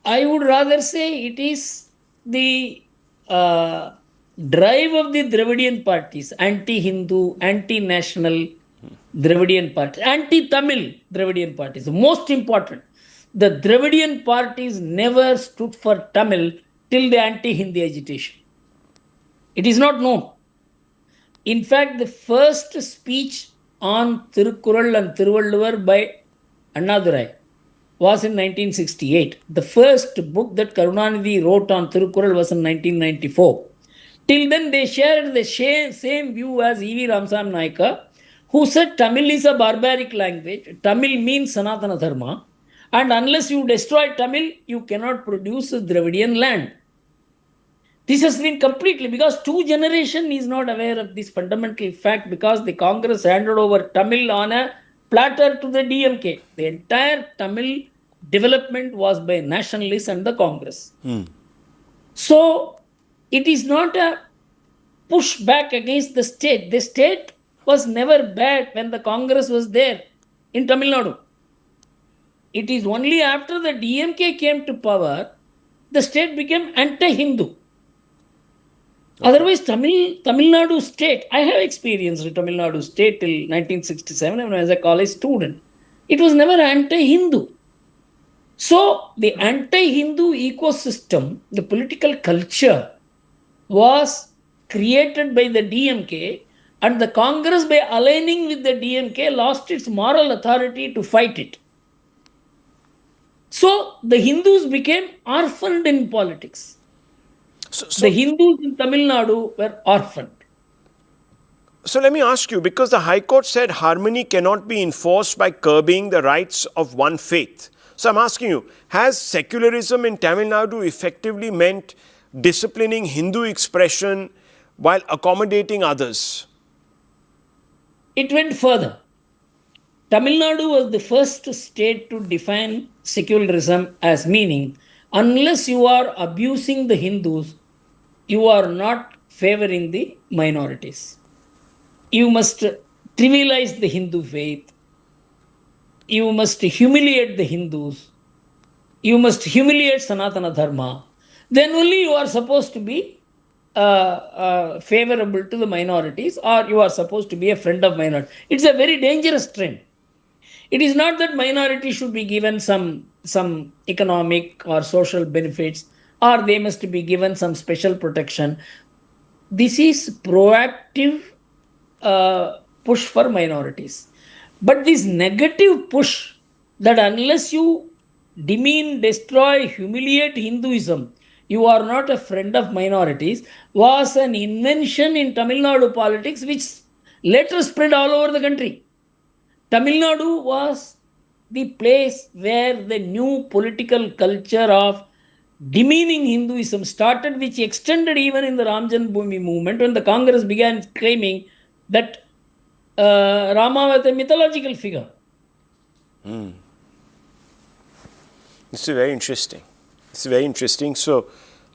I would rather say it is the drive of the Dravidian parties, anti-Hindu, anti-national Dravidian parties, anti-Tamil Dravidian parties. Most important, the Dravidian parties never stood for Tamil till the anti-Hindi agitation. It is not known. In fact, the first speech on Tirukkural and Thiruvalluvar by Annadurai was in 1968. The first book that Karunanidhi wrote on Tirukkural was in 1994. Till then, they shared the same view as E.V. Ramsam Naika, who said Tamil is a barbaric language. Tamil means Sanatana Dharma. And unless you destroy Tamil, you cannot produce a Dravidian land. This has been completely, because two generations is not aware of this fundamental fact, because the Congress handed over Tamil on a platter to the DMK. The entire Tamil development was by nationalists and the Congress. So, it is not a pushback against the state. The state was never bad when the Congress was there in Tamil Nadu. It is only after the DMK came to power, the state became anti-Hindu. Okay. Otherwise, Tamil Nadu state, I have experienced Tamil Nadu state till 1967 when I was a college student. It was never anti-Hindu. So, the anti-Hindu ecosystem, the political culture, was created by the DMK, and the Congress, by aligning with the DMK, lost its moral authority to fight it. So, the Hindus became orphaned in politics. So the Hindus in Tamil Nadu were orphaned. So let me ask you, because the High Court said harmony cannot be enforced by curbing the rights of one faith. So I'm asking you, has secularism in Tamil Nadu effectively meant disciplining Hindu expression while accommodating others? It went further. Tamil Nadu was the first state to define secularism as meaning, unless you are abusing the Hindus, you are not favoring the minorities. You must trivialize the Hindu faith. You must humiliate the Hindus. You must humiliate Sanatana Dharma. Then only you are supposed to be favorable to the minorities, or you are supposed to be a friend of minorities. It's a very dangerous trend. It is not that minorities should be given some economic or social benefits, or they must be given some special protection. This is proactive push for minorities. But this negative push that unless you demean, destroy, humiliate Hinduism, you are not a friend of minorities, was an invention in Tamil Nadu politics which later spread all over the country. Tamil Nadu was the place where the new political culture of demeaning Hinduism started, which extended even in the Ram Janmabhoomi movement when the Congress began claiming that Rama was a mythological figure. This is very interesting. This is very interesting. So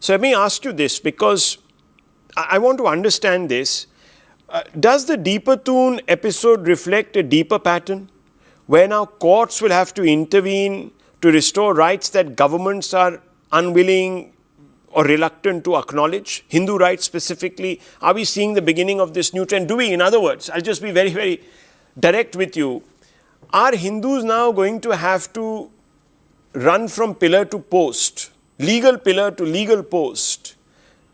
let me ask you this, because I want to understand this. Does the Deepathoon episode reflect a deeper pattern where now courts will have to intervene to restore rights that governments are unwilling or reluctant to acknowledge? Hindu rights specifically. Are we seeing the beginning of this new trend? Do we, in other words, I'll just be very, very direct with you. Are Hindus now going to have to run from pillar to post, legal pillar to legal post,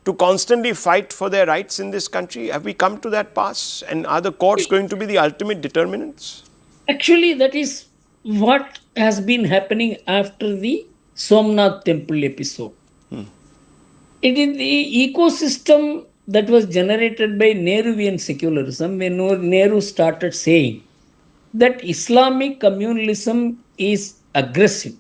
to constantly fight for their rights in this country? Have we come to that pass? And are the courts going to be the ultimate determinants? Actually, that is what has been happening after the Somnath temple episode. It is the ecosystem that was generated by Nehruvian secularism when Nehru started saying that Islamic communalism is aggressive,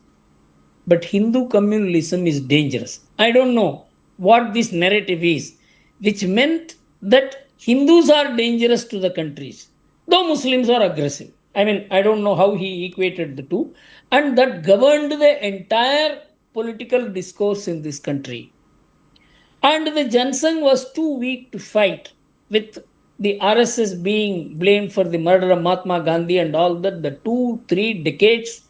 but Hindu communalism is dangerous. I don't know what this narrative is, which meant that Hindus are dangerous to the countries, though Muslims are aggressive. I mean, I don't know how he equated the two, and that governed the entire political discourse in this country. And the Jansangh was too weak to fight, with the RSS being blamed for the murder of Mahatma Gandhi and all that, the 2-3 decades.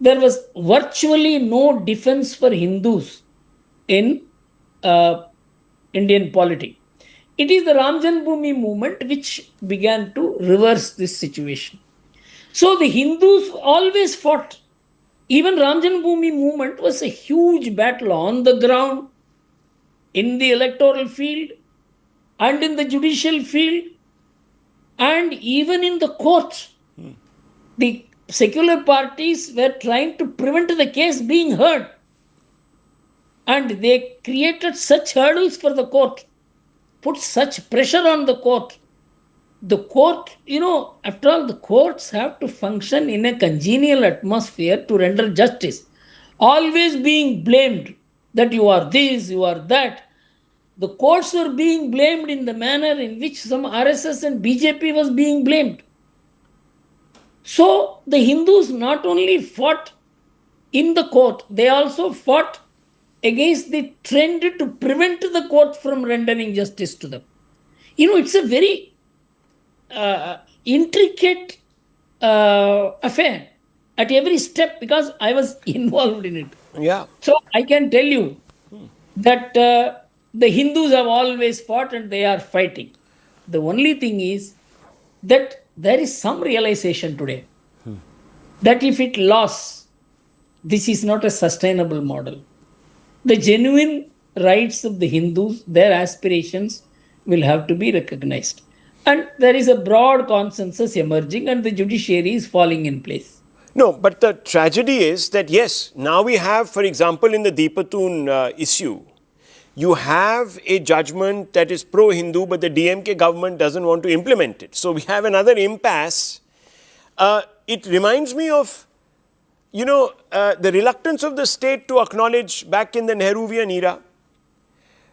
There was virtually no defense for Hindus in Indian polity. It is the Ram Janmabhoomi movement which began to reverse this situation. So the Hindus always fought. Even Ram Janmabhoomi movement was a huge battle on the ground, in the electoral field, and in the judicial field, and even in the court. The secular parties were trying to prevent the case being heard. And they created such hurdles for the court, put such pressure on the court. The court, after all, the courts have to function in a congenial atmosphere to render justice. Always being blamed that you are this, you are that. The courts were being blamed in the manner in which some RSS and BJP was being blamed. So the Hindus not only fought in the court, they also fought against the trend to prevent the court from rendering justice to them. It's a very intricate affair at every step, because I was involved in it. Yeah. So I can tell you that the Hindus have always fought and they are fighting. The only thing is that there is some realization today that if it lost, this is not a sustainable model. The genuine rights of the Hindus, their aspirations will have to be recognized. And there is a broad consensus emerging and the judiciary is falling in place. No, but the tragedy is that, yes, now we have, for example, in the Deepathoon issue, you have a judgment that is pro-Hindu, but the DMK government doesn't want to implement it. So we have another impasse. It reminds me of, the reluctance of the state to acknowledge back in the Nehruvian era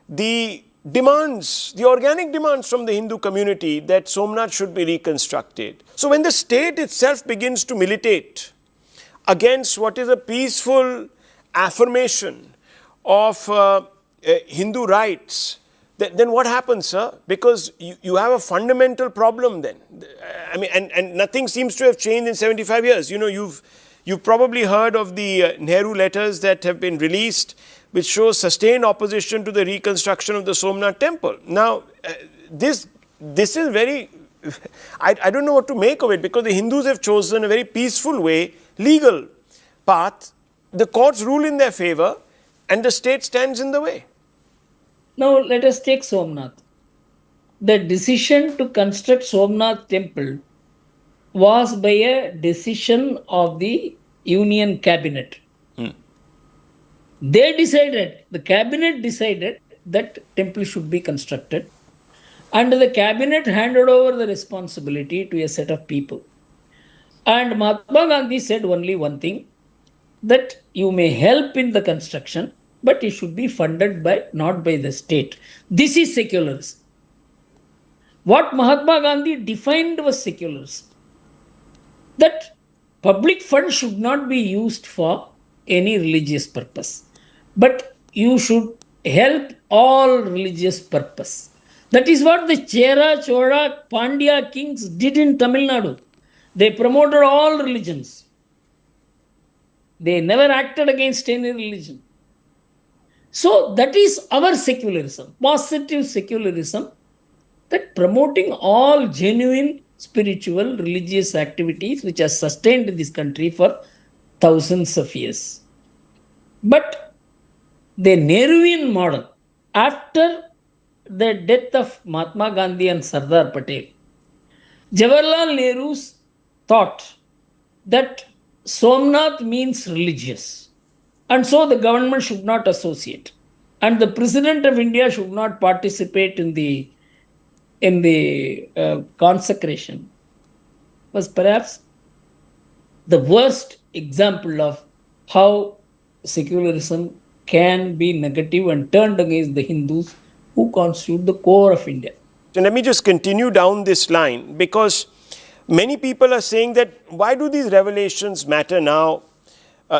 the demands, the organic demands from the Hindu community that Somnath should be reconstructed. So when the state itself begins to militate against what is a peaceful affirmation of Hindu rights, then what happens, sir? Because you have a fundamental problem then. I mean, and nothing seems to have changed in 75 years. You've probably heard of the Nehru letters that have been released, which shows sustained opposition to the reconstruction of the Somnath temple. Now, this is very, I don't know what to make of it, because the Hindus have chosen a very peaceful way, legal path. The courts rule in their favor, and the state stands in the way. Now, let us take Somnath. The decision to construct Somnath temple was by a decision of the Union Cabinet. They decided, the Cabinet decided that temple should be constructed, and the Cabinet handed over the responsibility to a set of people. And Mahatma Gandhi said only one thing, that you may help in the construction, but it should be funded not by the state. This is secularism. What Mahatma Gandhi defined was secularism. That public funds should not be used for any religious purpose, but you should help all religious purpose. That is what the Chera, Chola, Pandya kings did in Tamil Nadu. They promoted all religions. They never acted against any religion. So that is our secularism, positive secularism, that promoting all genuine spiritual, religious activities which have sustained this country for thousands of years. But the Nehruvian model, after the death of Mahatma Gandhi and Sardar Patel, Jawaharlal Nehru's thought that Somnath means religious, and so the government should not associate, and the President of India should not participate in the consecration, was perhaps the worst example of how secularism can be negative and turned against the Hindus who constitute the core of India. And let me just continue down this line, because many people are saying that why do these revelations matter now?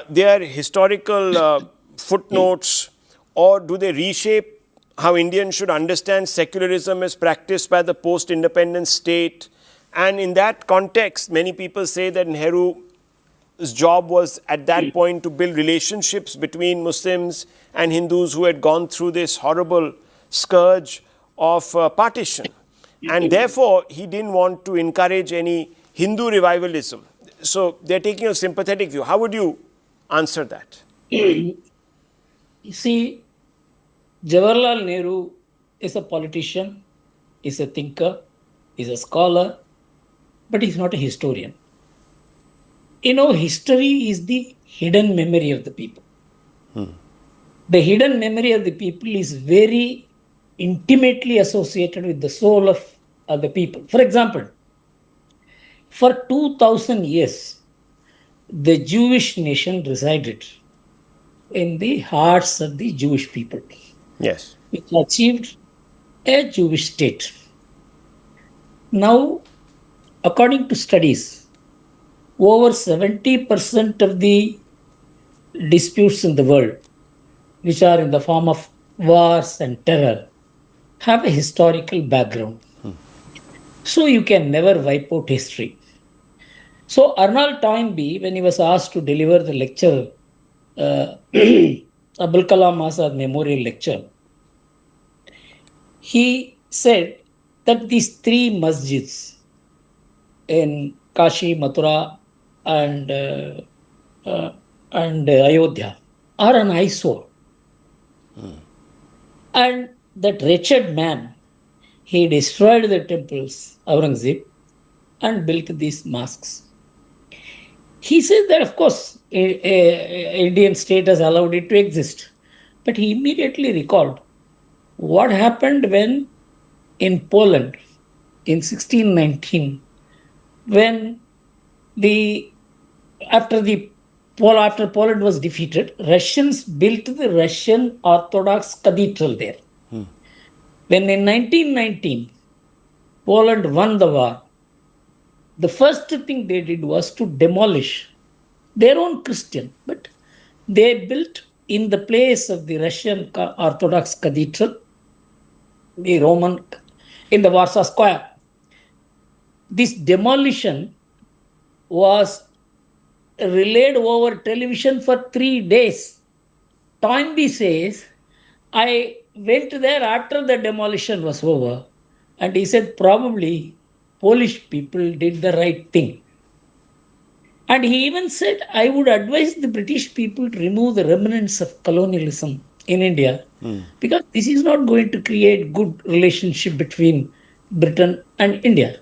They are historical footnotes, or do they reshape how Indians should understand secularism as practiced by the post-independence state? And in that context, many people say that Nehru's job was at that point to build relationships between Muslims and Hindus who had gone through this horrible scourge of partition. And therefore, he didn't want to encourage any Hindu revivalism. So they're taking a sympathetic view. How would you answer that? You see, Jawaharlal Nehru is a politician, is a thinker, is a scholar, but he's not a historian. History is the hidden memory of the people. The hidden memory of the people is very intimately associated with the soul of the people. For example, for 2000 years, the Jewish nation resided in the hearts of the Jewish people. Yes. Which achieved a Jewish state. Now, according to studies, over 70% of the disputes in the world, which are in the form of wars and terror, have a historical background. So you can never wipe out history. So Arnold Toynbee, when he was asked to deliver the lecture, Abul Kalam Azad Memorial Lecture, he said that these three masjids in Kashi, Mathura, and Ayodhya are an eyesore. And that wretched man, he destroyed the temples, Aurangzeb, and built these mosques. He says that, of course, Indian state has allowed it to exist. But he immediately recalled What happened when in Poland in 1619, when after Poland was defeated, Russians built the Russian Orthodox Cathedral there. When in 1919 Poland won the war, the first thing they did was to demolish their own Christian, but they built in the place of the Russian Orthodox Cathedral, the Roman, in the Warsaw Square. This demolition was relayed over television for 3 days. Toynbee says, I went there after the demolition was over, and he said probably Polish people did the right thing. And he even said, I would advise the British people to remove the remnants of colonialism in India, because this is not going to create good relationship between Britain and India.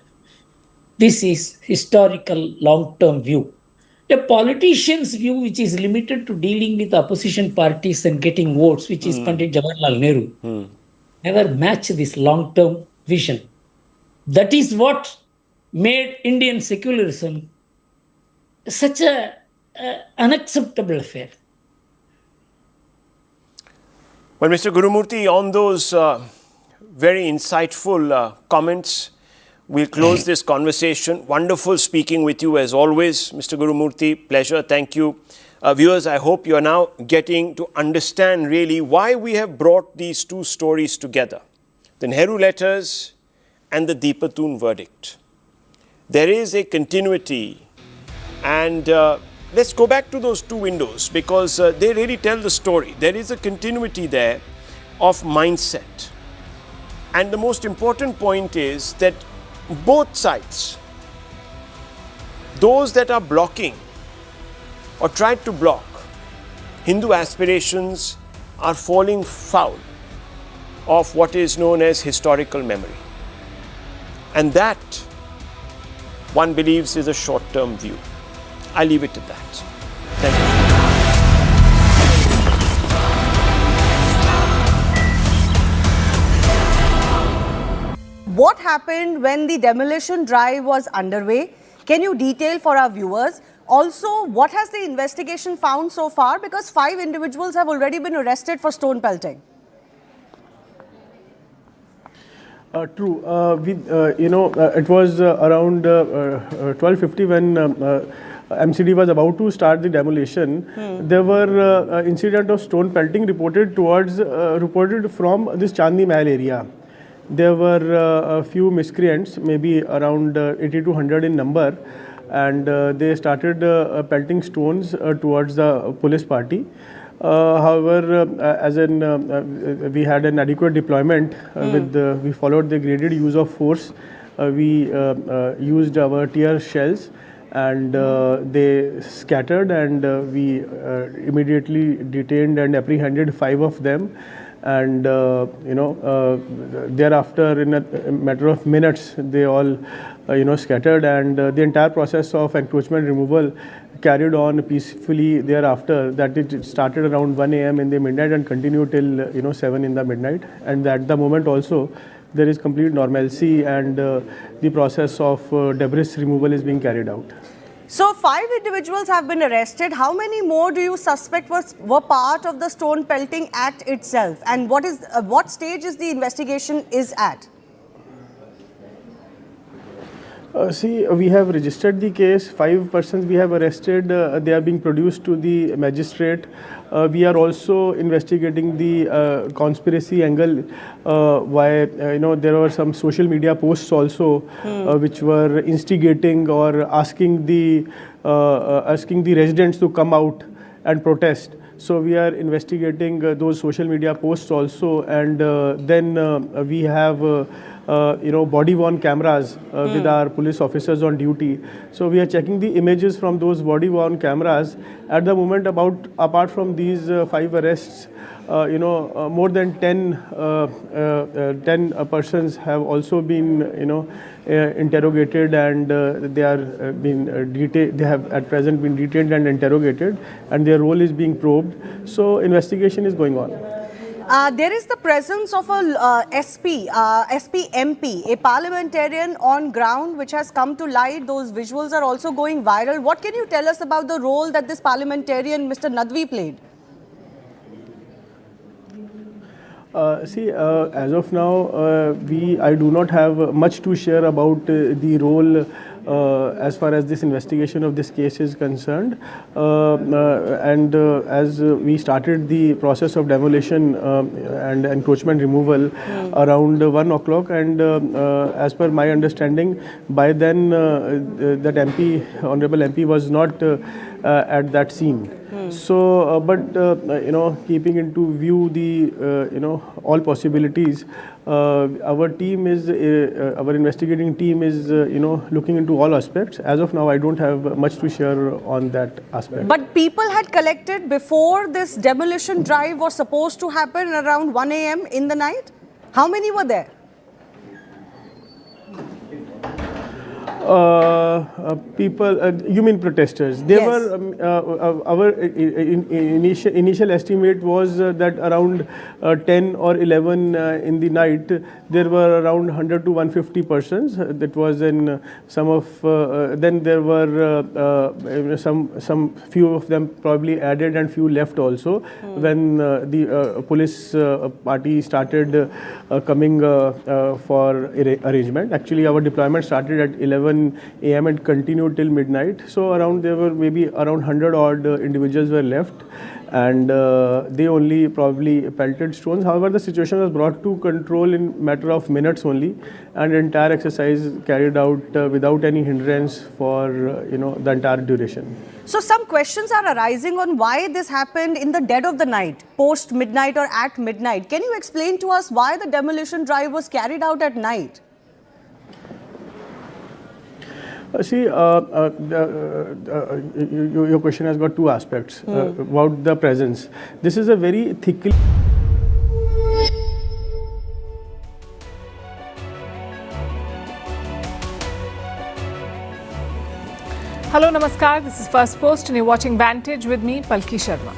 This is historical long-term view. A politician's view, which is limited to dealing with opposition parties and getting votes, which is Pandit Jawaharlal Nehru, never match this long-term vision. That is what made Indian secularism such a unacceptable affair. Well, Mr. Gurumurthy, on those very insightful comments, we'll close this conversation. Wonderful speaking with you as always, Mr. Gurumurthy. Pleasure. Thank you. Viewers, I hope you are now getting to understand really why we have brought these two stories together. The Nehru letters and the Deepatun verdict. There is a continuity, and let's go back to those two windows because they really tell the story. There is a continuity there of mindset. And the most important point is that both sides, those that are blocking or tried to block Hindu aspirations, are falling foul of what is known as historical memory. And that, one believes, is a short-term view. I leave it at that. Thank you. What happened when the demolition drive was underway? Can you detail for our viewers? Also, what has the investigation found so far? Because 5 individuals have already been arrested for stone pelting. True. It was around 12:50 when MCD was about to start the demolition. There were incident of stone pelting reported from this Chandni Mahal area. There were a few miscreants, maybe around 80 to 100 in number, and they started pelting stones towards the police party. However, we had an adequate deployment. We followed the graded use of force. We used our tear shells, and they scattered, and we immediately detained and apprehended 5 of them. And thereafter, in a matter of minutes, they all scattered, and the entire process of encroachment removal carried on peacefully thereafter. That it started around 1 a.m. in the midnight and continued till 7 in the midnight. And at the moment also, there is complete normalcy, and the process of debris removal is being carried out. So 5 individuals have been arrested. How many more do you suspect were part of the stone pelting act itself? And what stage is the investigation is at? We have registered the case. 5 persons we have arrested. They are being produced to the magistrate. We are also investigating the conspiracy angle. There were some social media posts also which were instigating or asking the residents to come out and protest. So we are investigating those social media posts also, and then we have body-worn cameras with our police officers on duty. So we are checking the images from those body-worn cameras. At the moment, apart from these 5 arrests, more than 10 persons have also been interrogated, and they have at present been detained and interrogated, and their role is being probed. So investigation is going on. There is the presence of a SP MP, a parliamentarian on ground, which has come to light. Those visuals are also going viral. What can you tell us about the role that this parliamentarian, Mr. Nadvi, played? As of now, I do not have much to share about the role as far as this investigation of this case is concerned. As we started the process of demolition and encroachment removal around 1 o'clock, and as per my understanding, by then that MP, Honorable MP, was not at that scene. So, keeping into view the all possibilities, our team is our investigating team is looking into all aspects. As of now, I don't have much to share on that aspect. But people had collected before this demolition drive was supposed to happen around 1 a.m. in the night. How many were there? People, you mean protesters? They Yes. were, our initial estimate was that around 10 or 11 in the night, there were around 100 to 150 persons. That was in some of, then there were some few of them probably added and few left also when the police party started coming for arrangement. Actually, our deployment started at 11 a.m. and continued till midnight. So around there were maybe around 100 odd individuals were left, and they only probably pelted stones. However, the situation was brought to control in matter of minutes only, and the entire exercise carried out without any hindrance for the entire duration. So some questions are arising on why this happened in the dead of the night, post midnight or at midnight. Can you explain to us why the demolition drive was carried out at night? Your question has got two aspects about the presence. This is a very thickly. Hello, Namaskar. This is First Post and you're watching Vantage with me, Palki Sharma.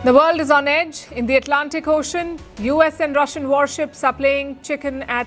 The world is on edge. In the Atlantic Ocean, US and Russian warships are playing chicken at